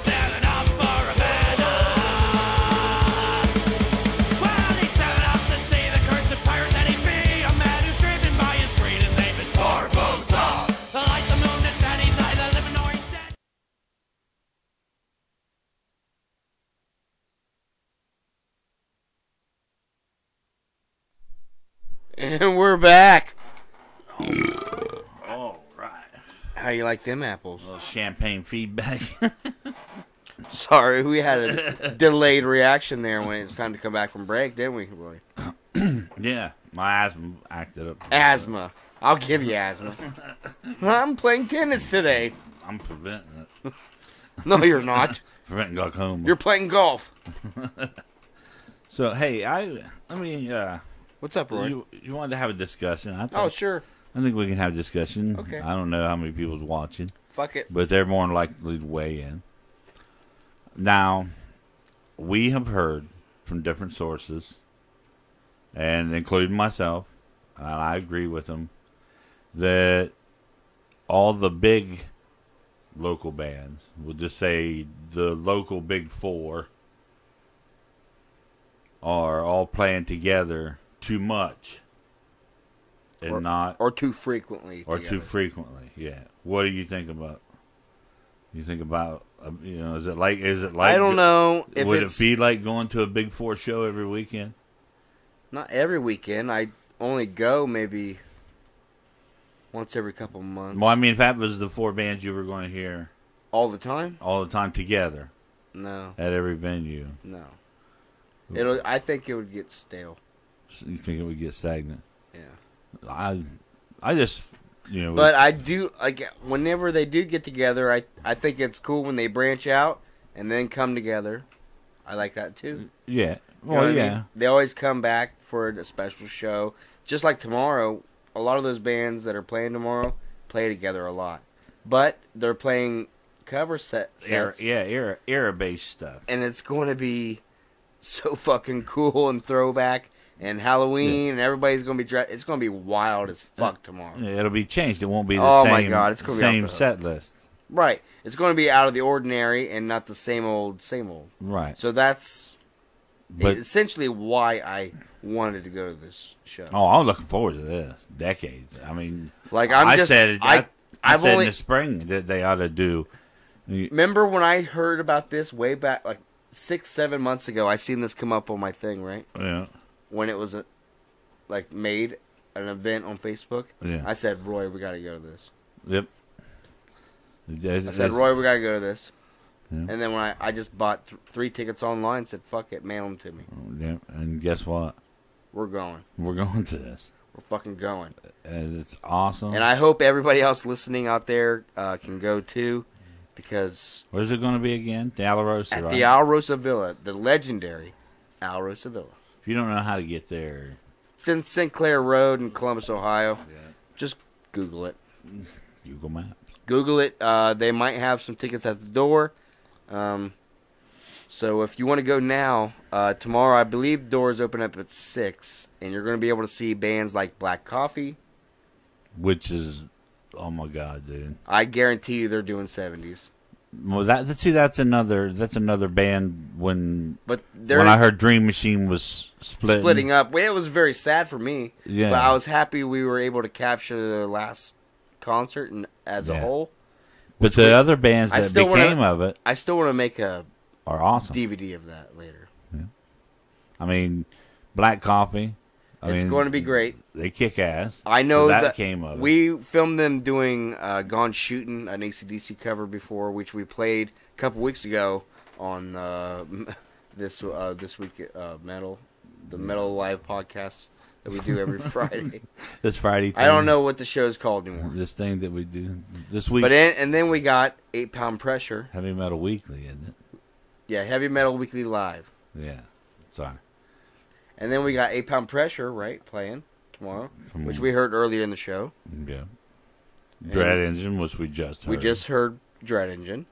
Sailing off for Ravenna. And we're back. All right. How you like them apples? A little champagne feedback. Sorry, we had a delayed reaction there when it's time to come back from break, didn't we, Roy? Yeah, my asthma acted up. Asthma. I'll give you asthma. I'm playing tennis today. I'm preventing it. No, you're not. Preventing glaucoma. You're playing golf. So, hey, What's up, Roy? You wanted to have a discussion. Oh, sure. I think we can have a discussion. Okay. I don't know how many people's watching, Fuck it. but they're more than likely to weigh in. Now, we have heard from different sources and including myself, and I agree with them, that all the big local bands, we'll just say the local big four, are all playing together too much and or too frequently. or together. too frequently. Yeah. What do you think about? You think about is it like I don't know if would it's it be like going to a big four show every weekend? not every weekend. I only go maybe once every couple months. Well, I mean, if that was the four bands you were going to hear All the time? all the time together No, at every venue, no. I think it would get stale. you think it would get stagnant? Yeah. I just But I do like whenever they do get together. I think it's cool when they branch out and then come together. I like that too. yeah. You know Well, what I yeah. mean? They always come back for a special show. Just like tomorrow, a lot of those bands that are playing tomorrow play together a lot. But they're playing cover sets. Era based stuff. And it's going to be so fucking cool and throwback and Halloween and everybody's going to be dressed. It's going to be wild as fuck tomorrow. Yeah, it'll be changed. It won't be the Oh same. my God, it's gonna be off same the hook. set list. Right. It's going to be out of the ordinary and not the same old, same old. Right. So that's But essentially why I wanted to go to this show. I'm looking forward to this. Decades. I mean, Like I'm I just, said it. I I've said only in the spring that they ought to do. remember when I heard about this way back, like 6-7 months ago. I seen this come up on my thing, right? Yeah. When it was like made an event on Facebook. Yeah. I said, Roy, we got to go to this. Yep. I said, Roy, we got to go to this. Yeah. And then when I just bought 3 tickets online, said, fuck it, mail them to me. Yeah. And guess what? We're going. We're going to this. We're fucking going. And it's awesome. And I hope everybody else listening out there can go too, because Where's it going to be again? The Alarosa, at right? the Alrosa Villa, the legendary Alrosa Villa. If you don't know how to get there, It's in Sinclair Road in Columbus, Ohio. yeah. Just Google it. Google Maps. Google it. They might have some tickets at the door. So if you want to go now, tomorrow I believe doors open up at 6, and you're going to be able to see bands like Black Coffee. Which is, oh my God, dude. I guarantee you they're doing 70s. Well, that's another band when But they're when I heard Dream Machine was splitting up. Well, it was very sad for me. Yeah. But I was happy we were able to capture the last concert and as a Yeah. whole. But the other bands I that still wanna- became of it I still want to make a are awesome. DVD of that later. I mean, Black Coffee. It's going to be great. They kick ass. I know so that that came of it. we filmed them doing Gone Shooting, an AC/DC cover before, which we played a couple weeks ago on this week Metal, the Metal Live podcast that we do every Friday. This Friday. I don't know what the show's called anymore. This thing that we do this week. But and then we got 8 Pound Pressure. Heavy Metal Weekly, isn't it? Yeah, Heavy Metal Weekly Live. Yeah. Sorry. And then we got 8 Pound Pressure, right, playing tomorrow, From- which we heard earlier in the show. Yeah. Dread Engine, which we just heard. We just heard Dread Engine.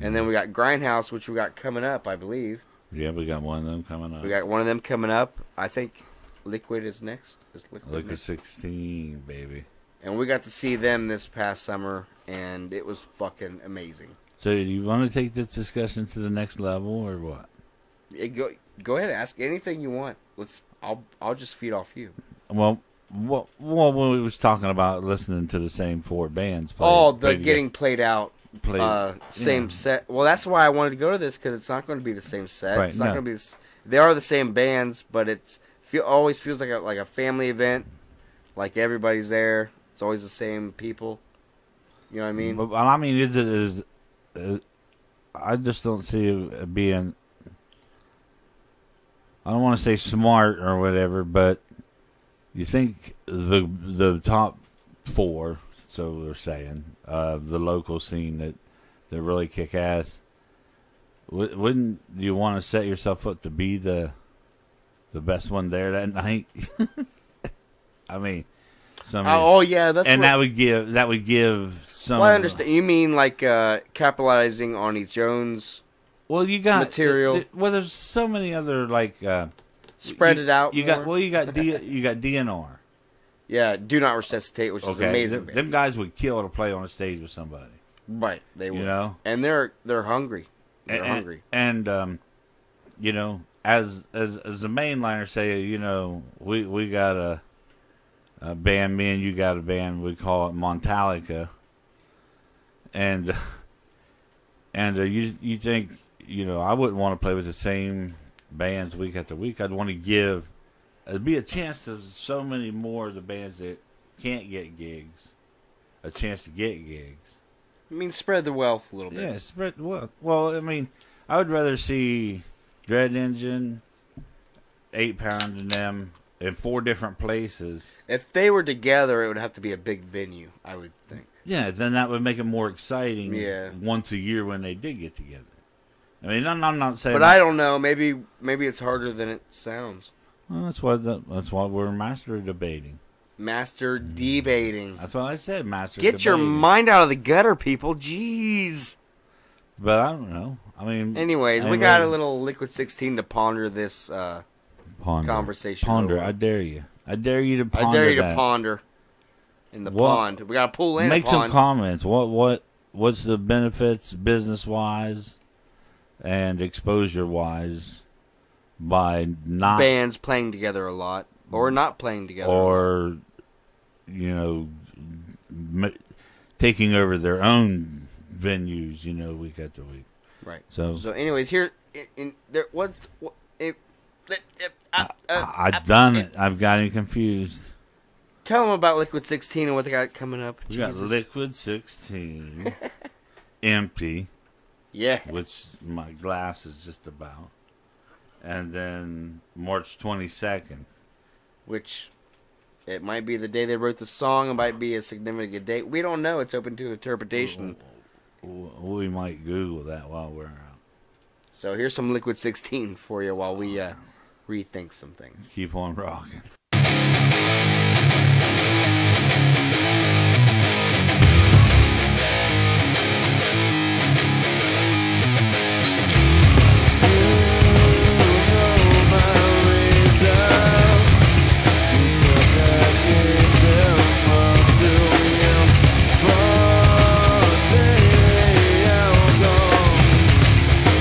And then we got Grindhouse, which we got coming up, I believe. Yeah, we got one of them coming up. We got one of them coming up. I think Liquid is next. Is Liquid Liquid next? 16, baby. And we got to see them this past summer, and it was fucking amazing. So, do you want to take this discussion to the next level, or what? Go ahead, ask anything you want. I'll just feed off you. Well, when we was talking about listening to the same four bands. Getting played out. Same yeah. set. Well, that's why I wanted to go to this, because it's not going to be the same set. Right, It's not no. going to be. They are the same bands, but always feels like a family event. Like everybody's there. It's always the same people. You know what I mean? But, I mean, I just don't see it being. I don't want to say smart or whatever, but you think the top four, so we're saying, the local scene that really kick ass. Wouldn't you want to set yourself up to be the best one there that night? I mean, yeah, that's. and what, that would give some. Well, I understand. You mean like capitalizing on each own's. Well, you got material. Well, there's so many other Spread it out. You more. you got DNR. Yeah, Do Not Resuscitate, which is Okay, amazing. them guys would kill to play on a stage with somebody. Right, they would. You know, and they're hungry. They're hungry. And you know, as the mainliners say, you know, we got a band. Me and you got a band. We call it Montalica. And you think, you know, I wouldn't want to play with the same bands week after week. I'd want to give, it'd be a chance to so many more of the bands that can't get gigs, a chance to get gigs. I mean, spread the wealth a little bit. Yeah, spread well. I mean, I would rather see Dread Engine, 8 Pound, and them in 4 different places. If they were together, it would have to be a big venue, I would think. Yeah, then that would make it more exciting. Yeah. Once a year when they did get together. I mean, I'm not saying. But I don't know. Maybe it's harder than it sounds. Well, that's what we're master debating. Master debating. That's what I said, master. Get your debating. mind out of the gutter, people. Jeez. But I don't know. I mean. Anyways, we got a little Liquid 16 to ponder this conversation. Ponder. over. I dare you. I dare you to ponder. I dare you that. to ponder. In the pond. We got to pull in. Make a pond. some comments. What's the benefits business wise and exposure wise by not bands playing together a lot or not playing together, or you know taking over their own venues, you know, week after week. Right. So anyways, here in there I've done it. I've gotten confused. Tell them about Liquid 16 and what they got coming up. We got Liquid 16 empty. Yeah. Which my glass is just about. And then March 22nd. Which it might be the day they wrote the song. It might be a significant date. We don't know. It's open to interpretation. We might Google that while we're out. So here's some Liquid 16 for you while we rethink some things. Keep on rocking.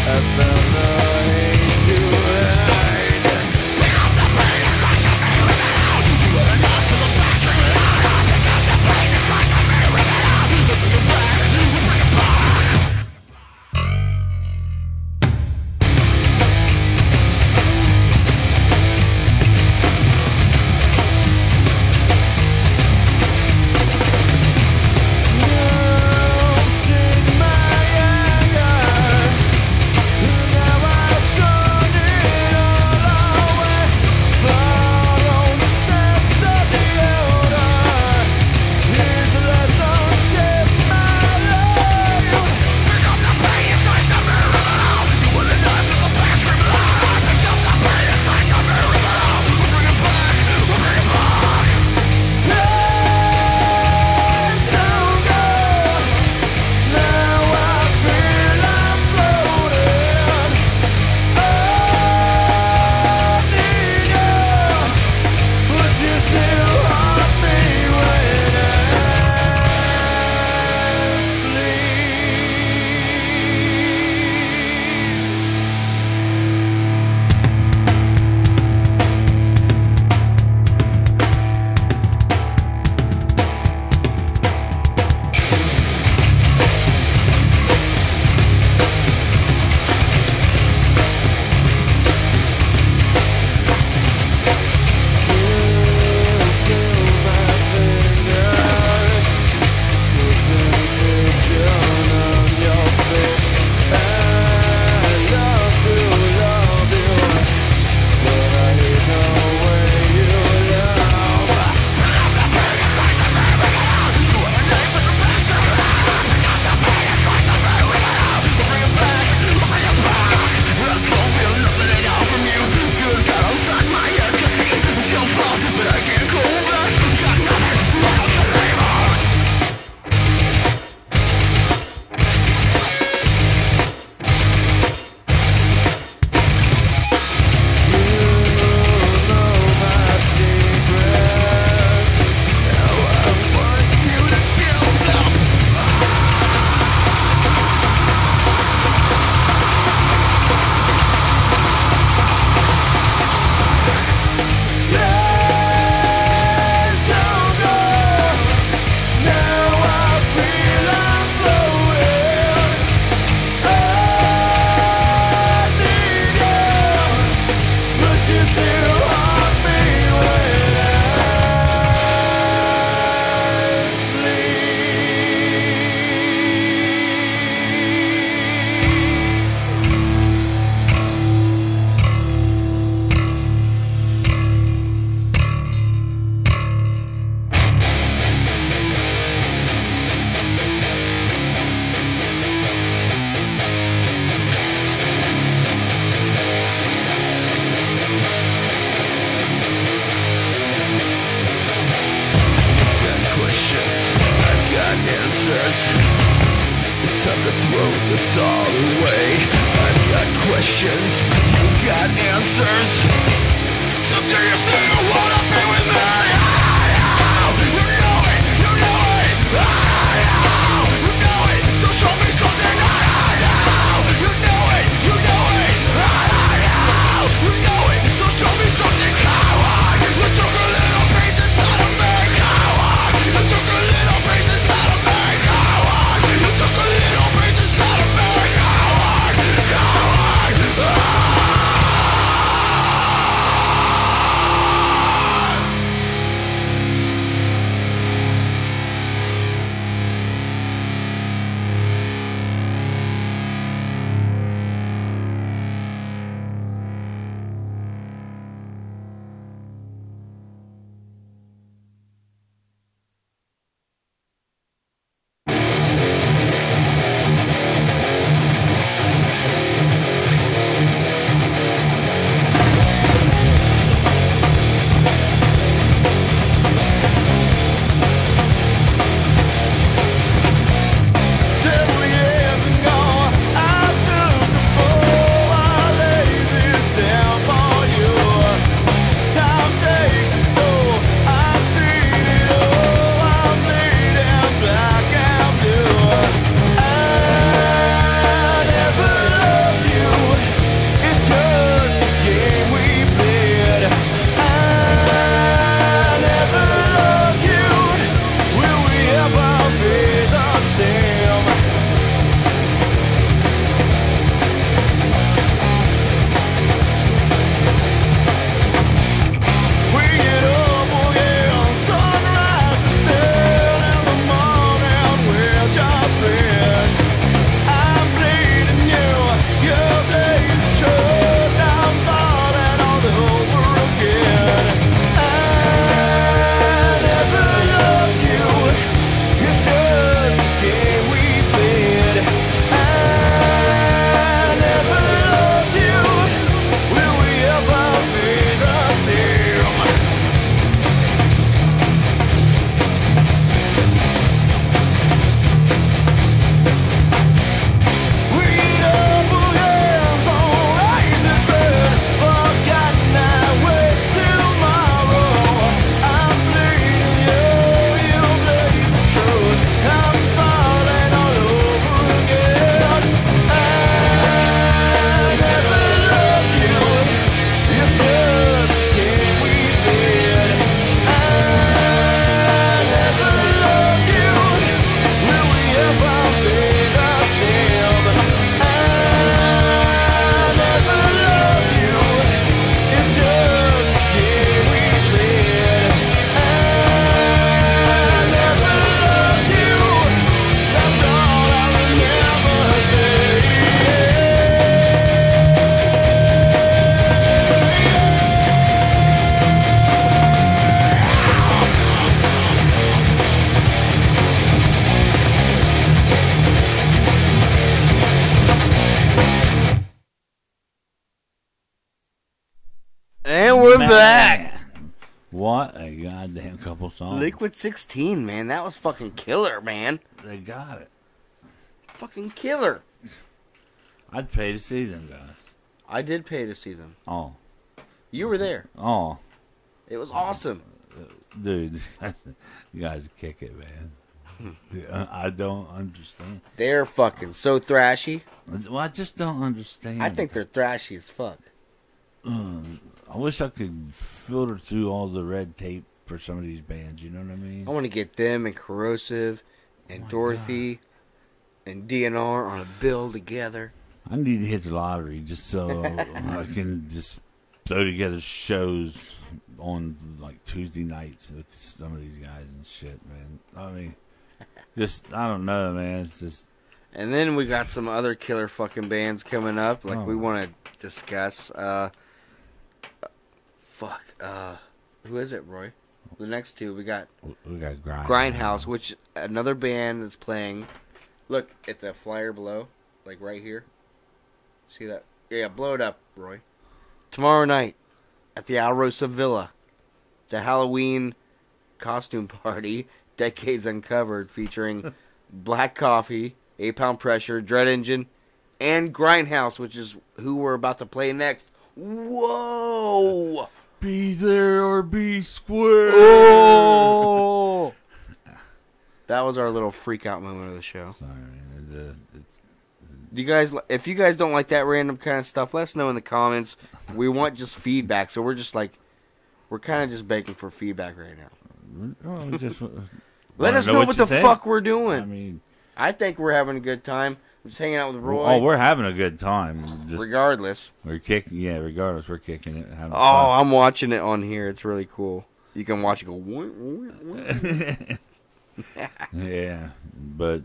I found the hate to hide. throw this all away. I've got questions, you got answers. So do you still wanna be with me? You know it, you know it. You know it, so show me something. You know it, you know it. You know it, so show me something. Coward, you took a little piece inside of me. Coward, you took a little piece inside of me. Coward, you took a little piece inside of me. Coward, coward. And we're back. What a goddamn couple songs. Liquid 16, man. That was fucking killer, man. They got it. Fucking killer. I'd pay to see them, guys. I did pay to see them. Oh. You were there. Oh. It was awesome. Dude, you guys kick it, man. Dude, I don't understand. They're fucking so thrashy. Well, I just don't understand. I think they're thrashy as fuck. I wish I could filter through all the red tape for some of these bands, you know what I mean? I want to get them and Corrosive and Dorothy and DNR on a bill together. I need to hit the lottery just so I can just throw together shows on like Tuesday nights with some of these guys and shit, man. I mean, just, I don't know, man. It's just. And then we got some other killer fucking bands coming up. Like, we want to discuss. Who is it, Roy? The next two, we got Grindhouse, which another band that's playing. Look at the flyer below, like right here. See that? Yeah, blow it up, Roy. Tomorrow night at the Alrosa Villa. It's a Halloween costume party, Decades Uncovered, featuring Black Coffee, 8 Pound Pressure, Dread Engine, and Grindhouse, which is who we're about to play next. Whoa! Be there or be square. Oh! That was our little freak out moment of the show. Sorry, man. You guys, if you guys don't like that random kind of stuff, let us know in the comments. We want just feedback, so we're kind of just begging for feedback right now. Oh, just Let us know what the fuck we're doing. I mean, I think we're having a good time. I'm just hanging out with Roy. oh, we're having a good time. Just, regardless. we're kicking. Yeah, regardless, we're kicking it. Having Oh, fun. I'm watching it on here. It's really cool. You can watch it go. Yeah, but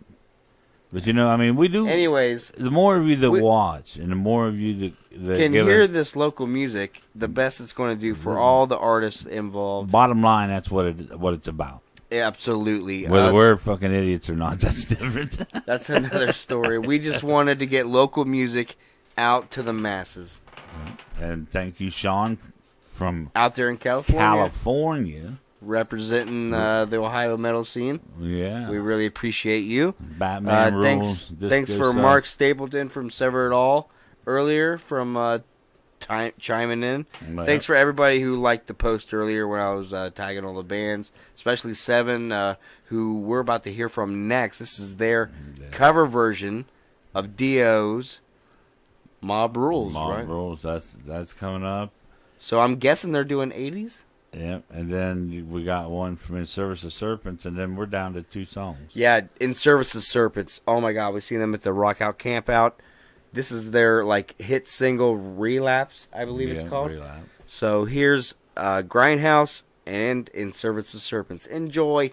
you know, I mean, we do. Anyways, The more of you that We- watch, and the more of you that can give hear us, this local music, the best it's going to do for all the artists involved. bottom line, that's what it's about. Absolutely. Whether we're fucking idiots or not, that's different. That's another story. We just wanted to get local music out to the masses. And thank you, Sean, from Out there in California. California. Representing the Ohio metal scene. Yeah, We really appreciate you. Batman rules. Thanks for Mark Stapleton from Sever It All earlier from chiming in. Yeah. Thanks for everybody who liked the post earlier when I was tagging all the bands, especially Seven, who we're about to hear from next. This is their cover version of Dio's Mob Rules, Mob right? Rules. That's coming up. So I'm guessing they're doing 80s? Yep, and then we got one from In Service of Serpents, and then we're down to 2 songs. Yeah, In Service of Serpents. Oh my God, we seen them at the Rock Out Camp Out. This is their hit single Relapse, I believe it's called. Relapse. So here's Grindhouse and In Service of Serpents. Enjoy.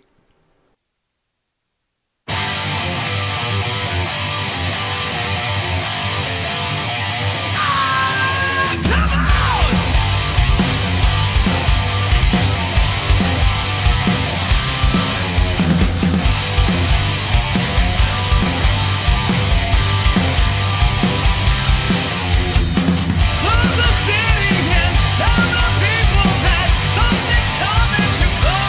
Close the city and tell the people that something's coming to go.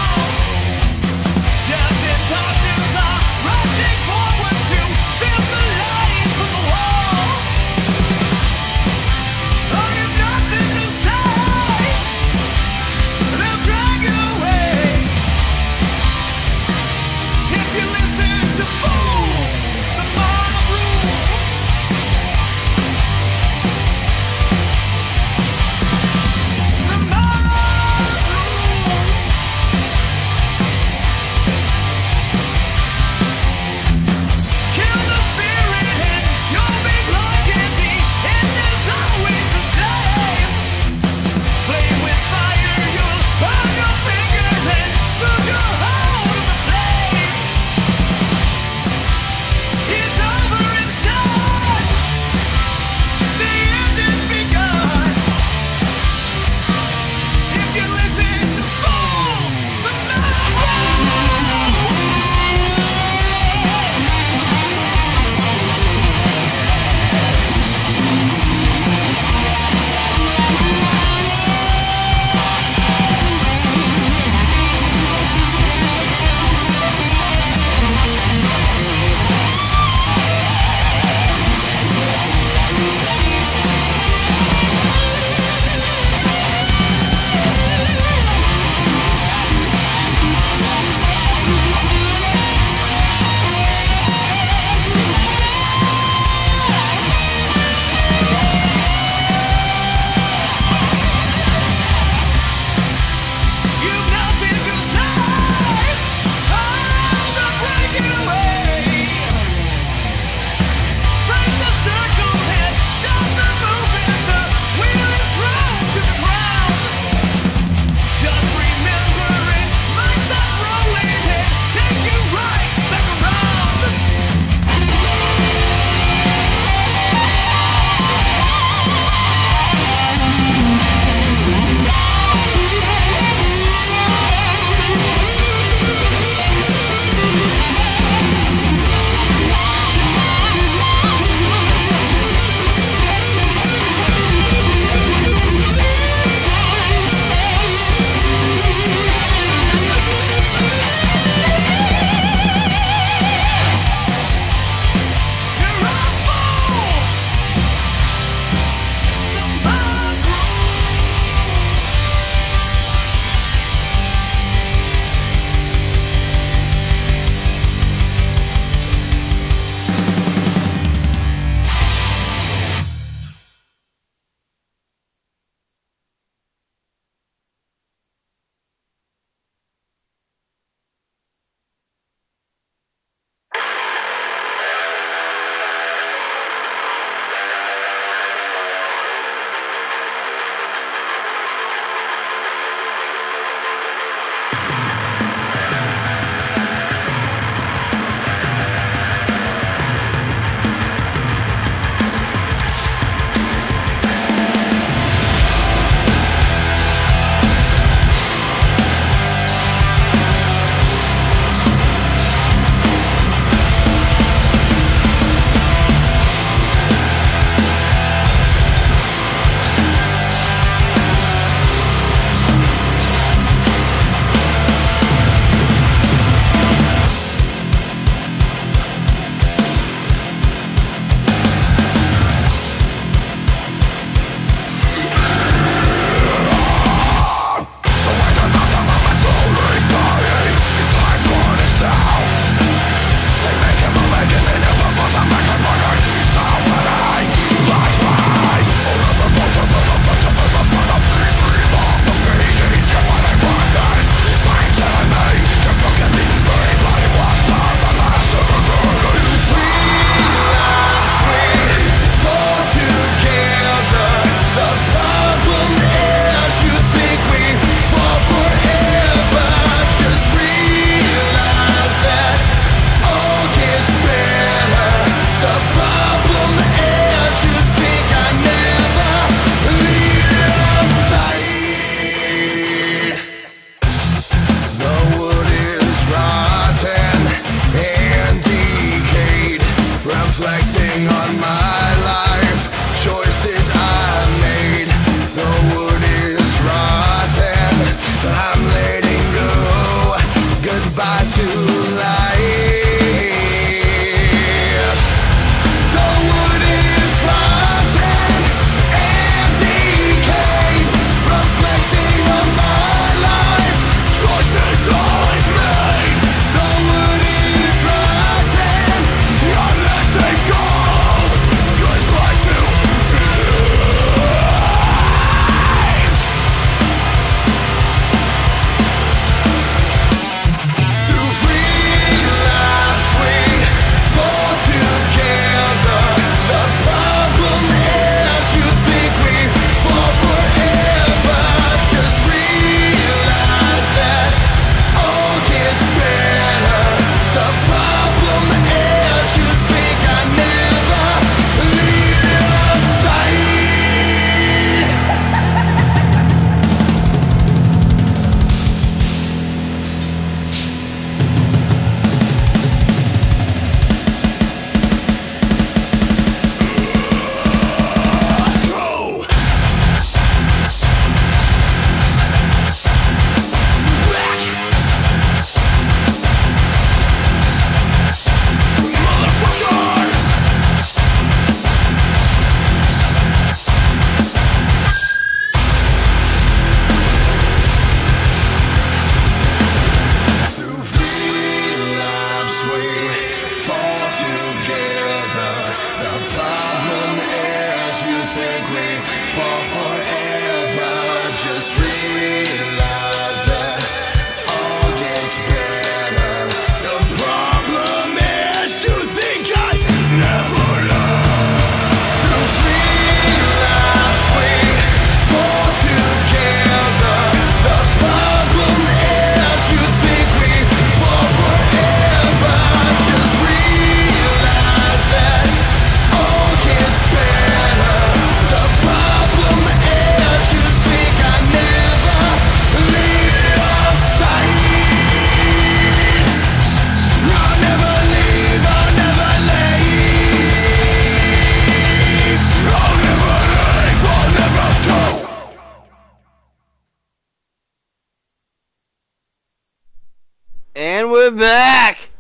And we're back.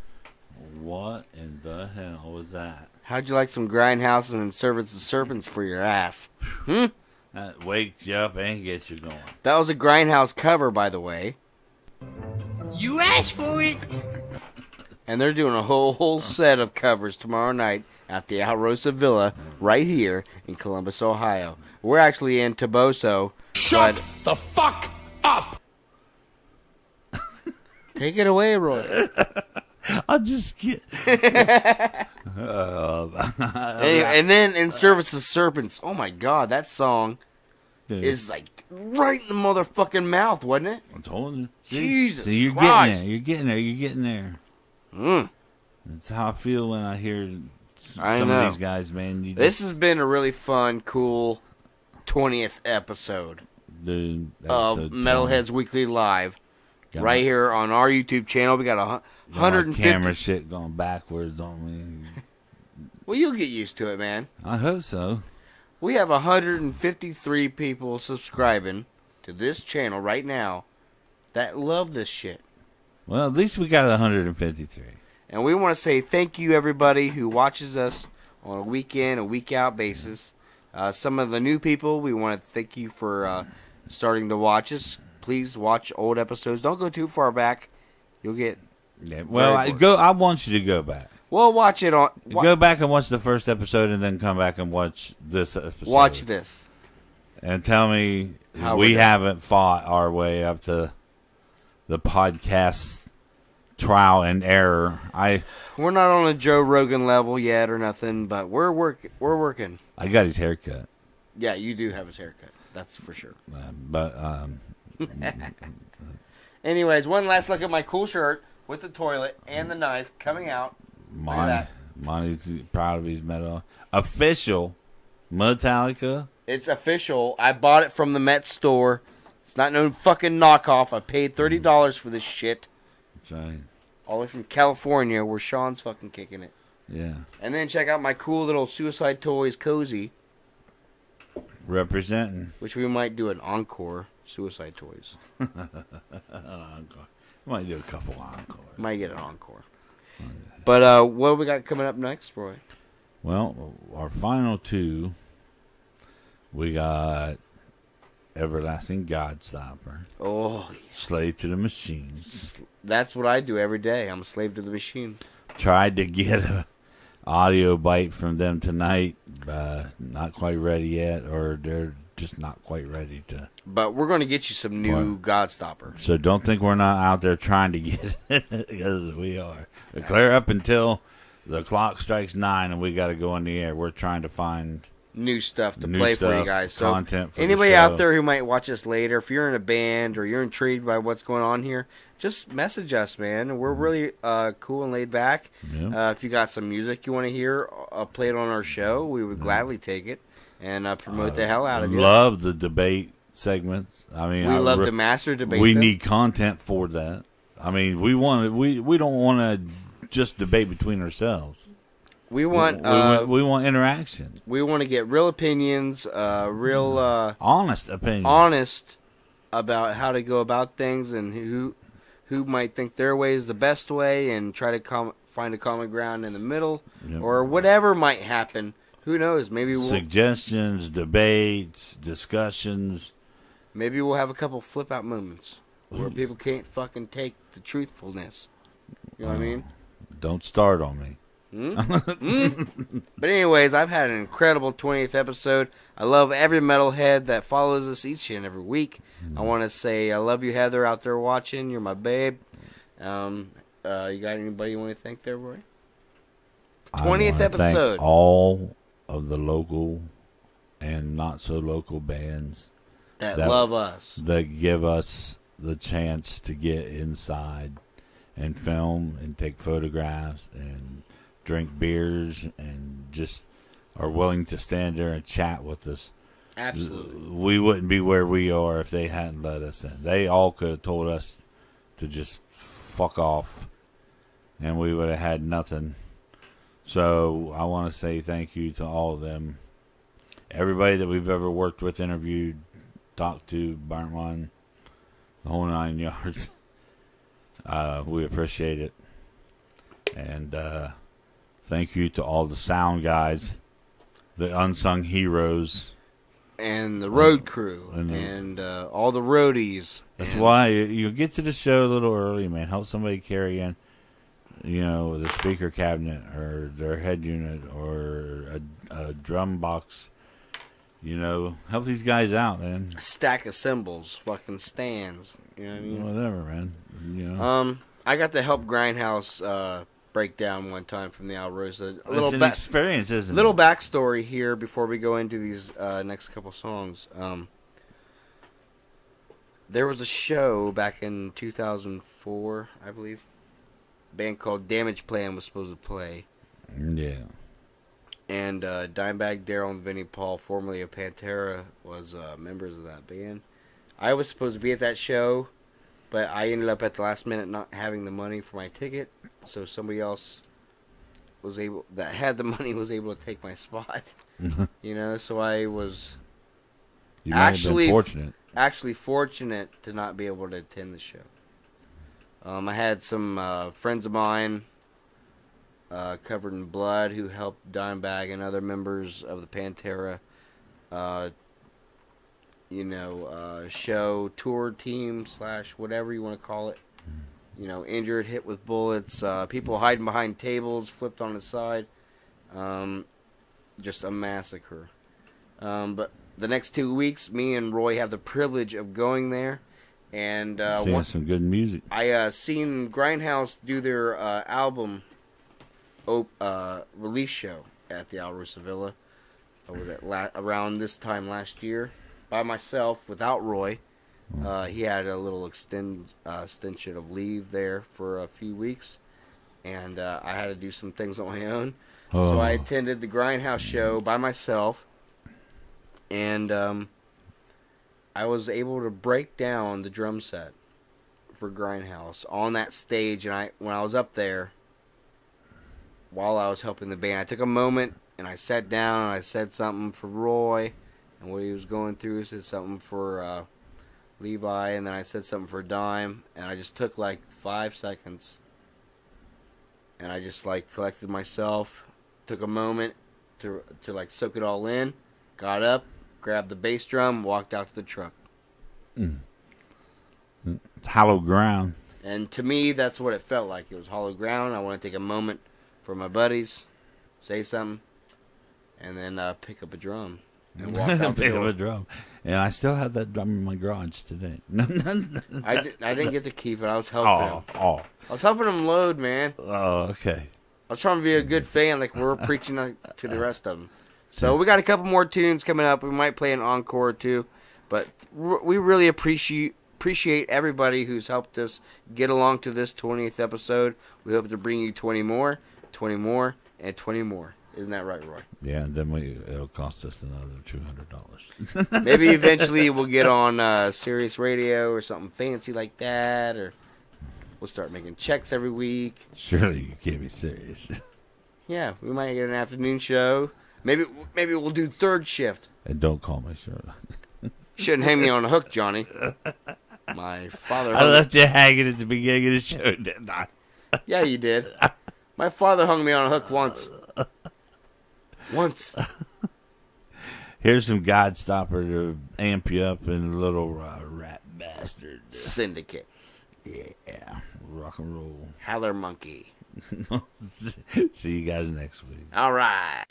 What in the hell was that? How'd you like some grindhouse and Servants of Serpents for your ass? That wakes you up and gets you going. That was a grindhouse cover, by the way. You asked for it. And they're doing a whole set of covers tomorrow night at the Alrosa Villa right here in Columbus, Ohio. We're actually in Toboso. Shut the fuck up! Take it away, Roy. I'll just get. And then in Service of Serpents, oh my god, that song is like right in the motherfucking mouth, wasn't it? I told you. Jesus See, you're Christ. getting there. You're getting there. Mm. That's how I feel when I hear I some know. of these guys, man. You This just, has been a really fun, cool 20th episode dude, of episode Metalheads Weekly Live. Got Right my- here on our YouTube channel. We got got my 150. camera shit going backwards on me. Well, you'll get used to it, man. I hope so. We have 153 people subscribing to this channel right now that love this shit. Well, at least we got 153. And we want to say thank you, everybody who watches us on a week in, a week out basis. Some of the new people, we want to thank you for starting to watch us. Please watch old episodes. Don't go too far back. You'll get... Yeah. Well, Very I want you to go back. Well, watch it on... Go back and watch the first episode, and then come back and watch this episode. Watch this. and tell me How we we're doing. haven't fought our way up to the podcast trial and error. We're not on a Joe Rogan level yet or nothing, but we're working. I got his haircut, Yeah, you do have his haircut. That's for sure. but Anyways, one last look at my cool shirt with the toilet and the knife coming out. that. Monty's proud of his medal. Official Metallica. It's official. I bought it from the Met store. It's not no fucking knockoff. I paid $30 for this shit. That's right. All the way from California, where Sean's fucking kicking it. Yeah, And then check out my cool little Suicide Toys cozy, representing. which we might do an encore Suicide Toys. Encore. Might do a couple encore. Might get an encore. But what do we got coming up next, Roy? Well, our final two, we got Everlasting Godstopper, Oh, Slave to the Machine. that's what I do every day. I'm a slave to the machine. Tried to get a audio bite from them tonight, not quite ready yet, or they're just not quite ready to. But we're going to get you some new Godstopper. So don't think we're not out there trying to get it, because we are. Clear up until the clock strikes 9 and we got to go in the air. We're trying to find New stuff to New play for you stuff, guys. So content for the anybody show. out there who might watch us later, if you're in a band or you're intrigued by what's going on here, just message us, man. We're really cool and laid back. Yeah. If you got some music you want to hear played on our show, we would gladly take it and promote the hell out of you. Love the debate segments. I mean, We I love re- to master debate. We them. need content for that. I mean, we don't want to just debate between ourselves. We want We want interaction, we want to get real opinions, real honest opinion. honest about how to go about things and who might think their way is the best way and try to find a common ground in the middle Yep. or whatever might happen. Who knows? Maybe we'll Suggestions, debates, discussions. maybe we'll have a couple flip out moments where people can't fucking take the truthfulness. You know what I mean? Don't start on me. But anyways, I've had an incredible 20th episode. I love every metalhead that follows us each and every week. I want to say I love you, Heather, out there watching. You're my babe. You got anybody you want to thank there, Roy? I 20th wanna thank episode. all of the local and not so local bands That That- love us. that give us the chance to get inside and film and take photographs and drink beers and just are willing to stand there and chat with us. Absolutely. We wouldn't be where we are if they hadn't let us in. They all could have told us to just fuck off and we would have had nothing. So I want to say thank you to all of them. Everybody that we've ever worked with, interviewed, talked to, burnt one, the whole 9 yards. We appreciate it. And thank you to all the sound guys, the unsung heroes. And the road crew. And all the roadies. That's why you get to the show a little early, man. Help somebody carry in, the speaker cabinet or their head unit or a drum box. Help these guys out, man. A stack of cymbals, fucking stands. You know what I mean? Whatever, man. I got to help Grindhouse break down one time from the Alrosa. It's an experience, isn't it? Little backstory here before we go into these next couple songs. There was a show back in 2004, I believe. A band called Damage Plan was supposed to play. Yeah. And Dimebag Darrell and Vinnie Paul, formerly of Pantera, was members of that band. I was supposed to be at that show, but I ended up at the last minute not having the money for my ticket, so somebody else that had the money was able to take my spot. So I was you might have been fortunate. Actually fortunate to not be able to attend the show. I had some friends of mine covered in blood who helped Dimebag and other members of the Pantera show tour team / whatever you want to call it. Injured, hit with bullets, people hiding behind tables, flipped on the side. Just a massacre. But the next 2 weeks, me and Roy have the privilege of going there. And seeing some good music. I seen Grindhouse do their album release show at the Alrosa Villa around this time last year by myself without Roy. He had a little extension of leave there for a few weeks, and I had to do some things on my own. So I attended the Grindhouse show by myself, and I was able to break down the drum set for Grindhouse on that stage. And when I was up there, while I was helping the band, I took a moment and I sat down and I said something for Roy and what he was going through. I said something for Levi, and then I said something for Dime, and I just took like 5 seconds and I just collected myself, took a moment to soak it all in, got up, grabbed the bass drum, walked out to the truck. It's hollow ground. And to me, that's what it felt like. It was hollow ground. I want to take a moment for my buddies, say something, and then pick up a drum and walk out the pick door. up a drum. And I still have that drum in my garage today. I didn't get to keep it. I was helping him. I was helping him load, man. Oh, okay. I was trying to be a good fan, like we're preaching to the rest of them. So we got a couple more tunes coming up. We might play an encore or two, but we really appreciate everybody who's helped us get along to this 20th episode. We hope to bring you 20 more, 20 more, and 20 more. Isn't that right, Roy? Yeah, and then it'll cost us another $200. Maybe eventually we'll get on Sirius Radio or something fancy like that, or we'll start making checks every week. Surely you can't be serious. Yeah, we might get an afternoon show. Maybe we'll do third shift. And don't call me Shirley. Shouldn't hang me on a hook, Johnny. My father. I left you hanging at the beginning of the show, didn't I? Yeah, you did. My father hung me on a hook once. Once. Here's some Godstopper to amp you up in a little rat bastard. Syndicate. Yeah. Rock and roll. Howler Monkey. See you guys next week. All right.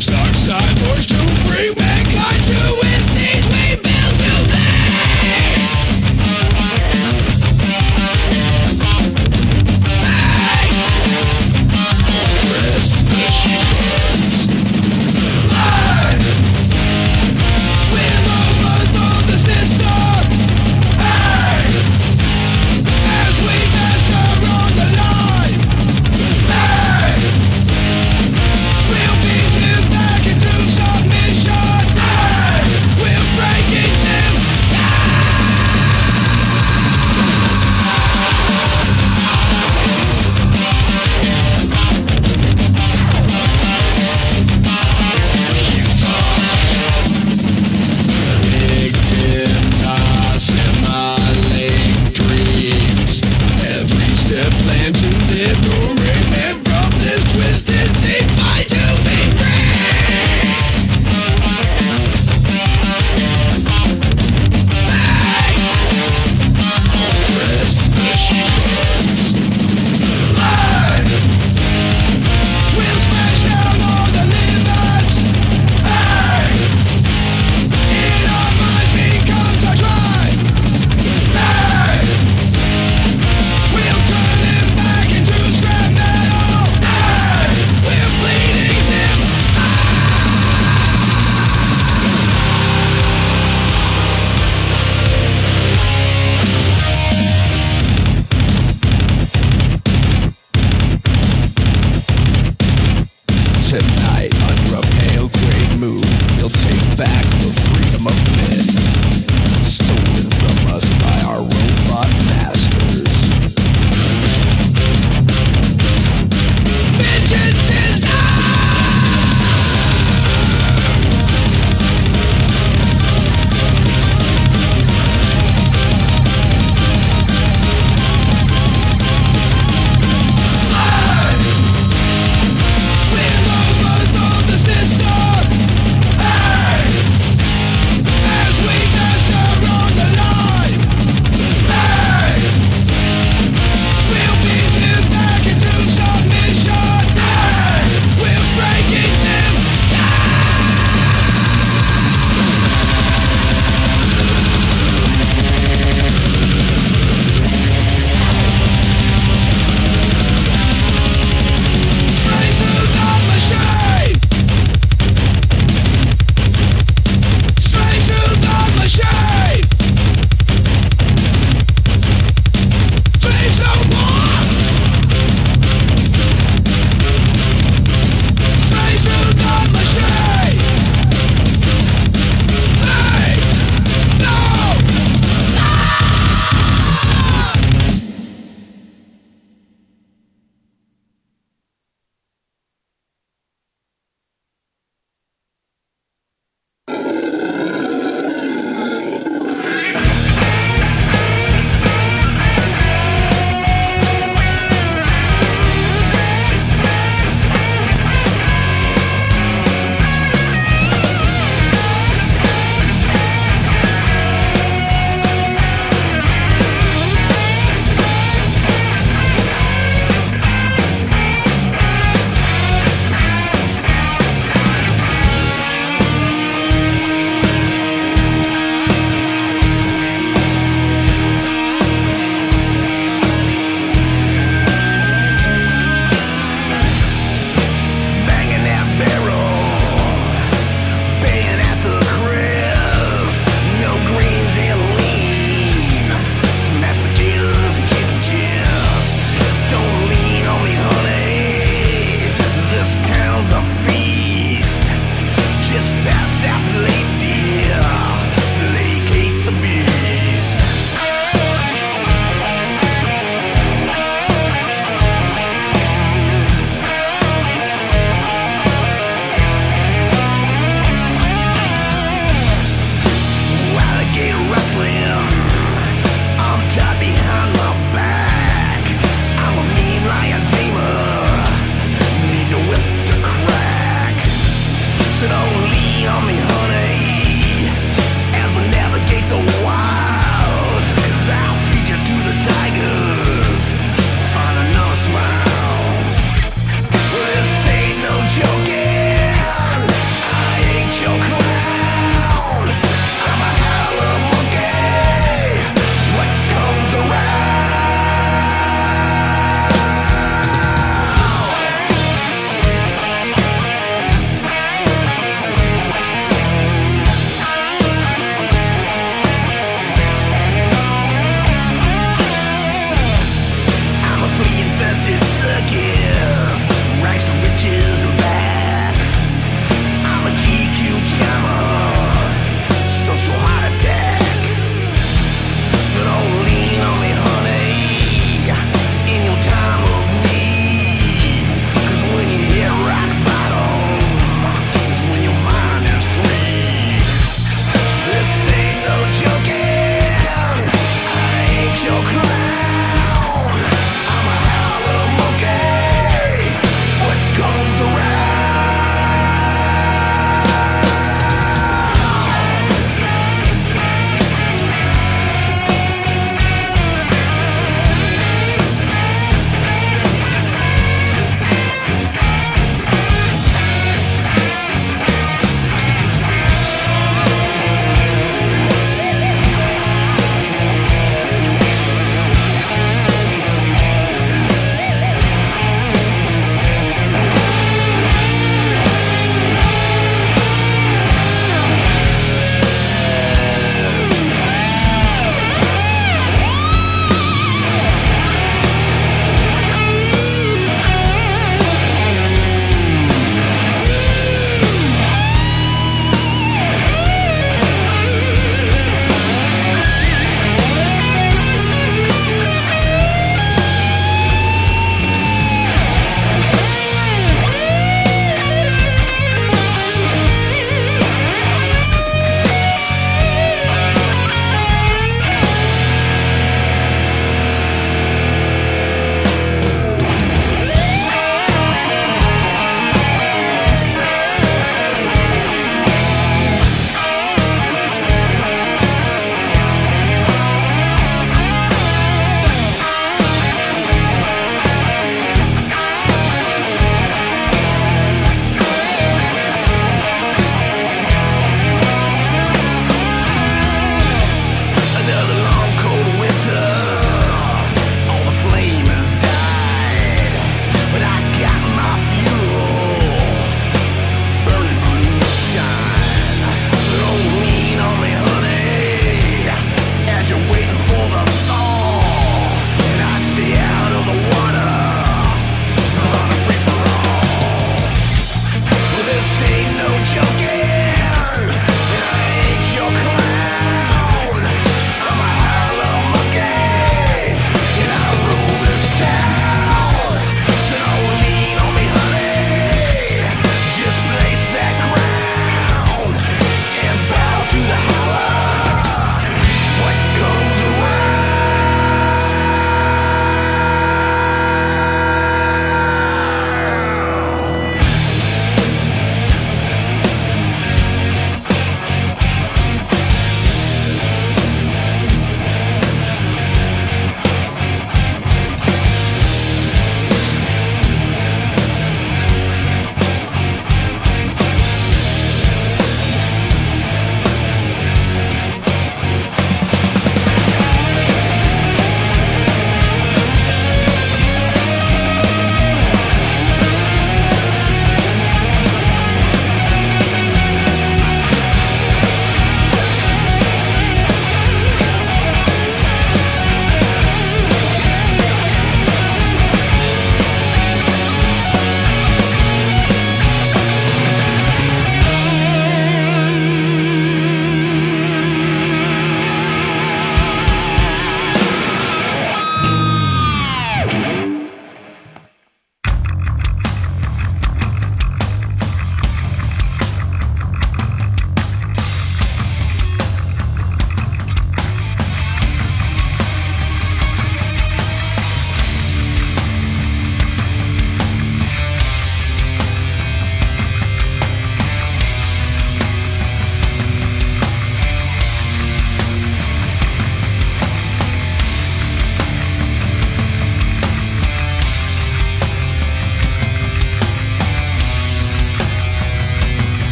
Dark side forced to bring mankind to his knees. We build to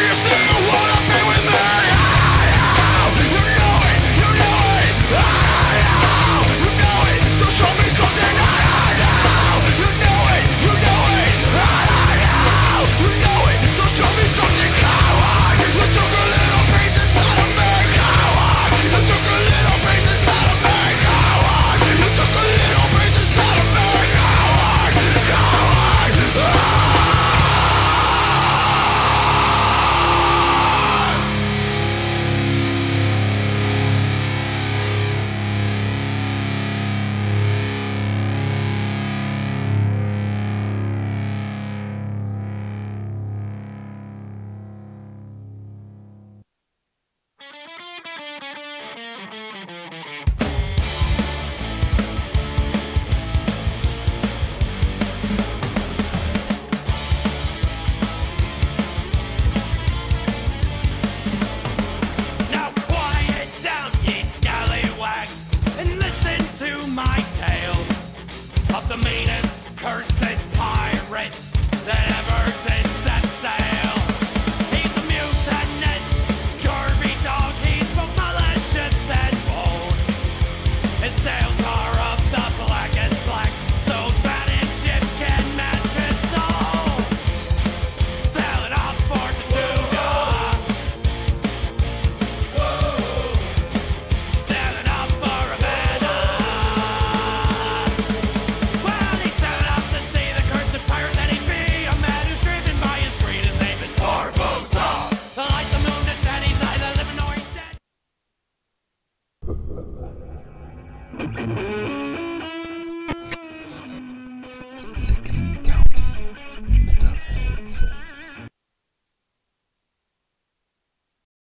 serious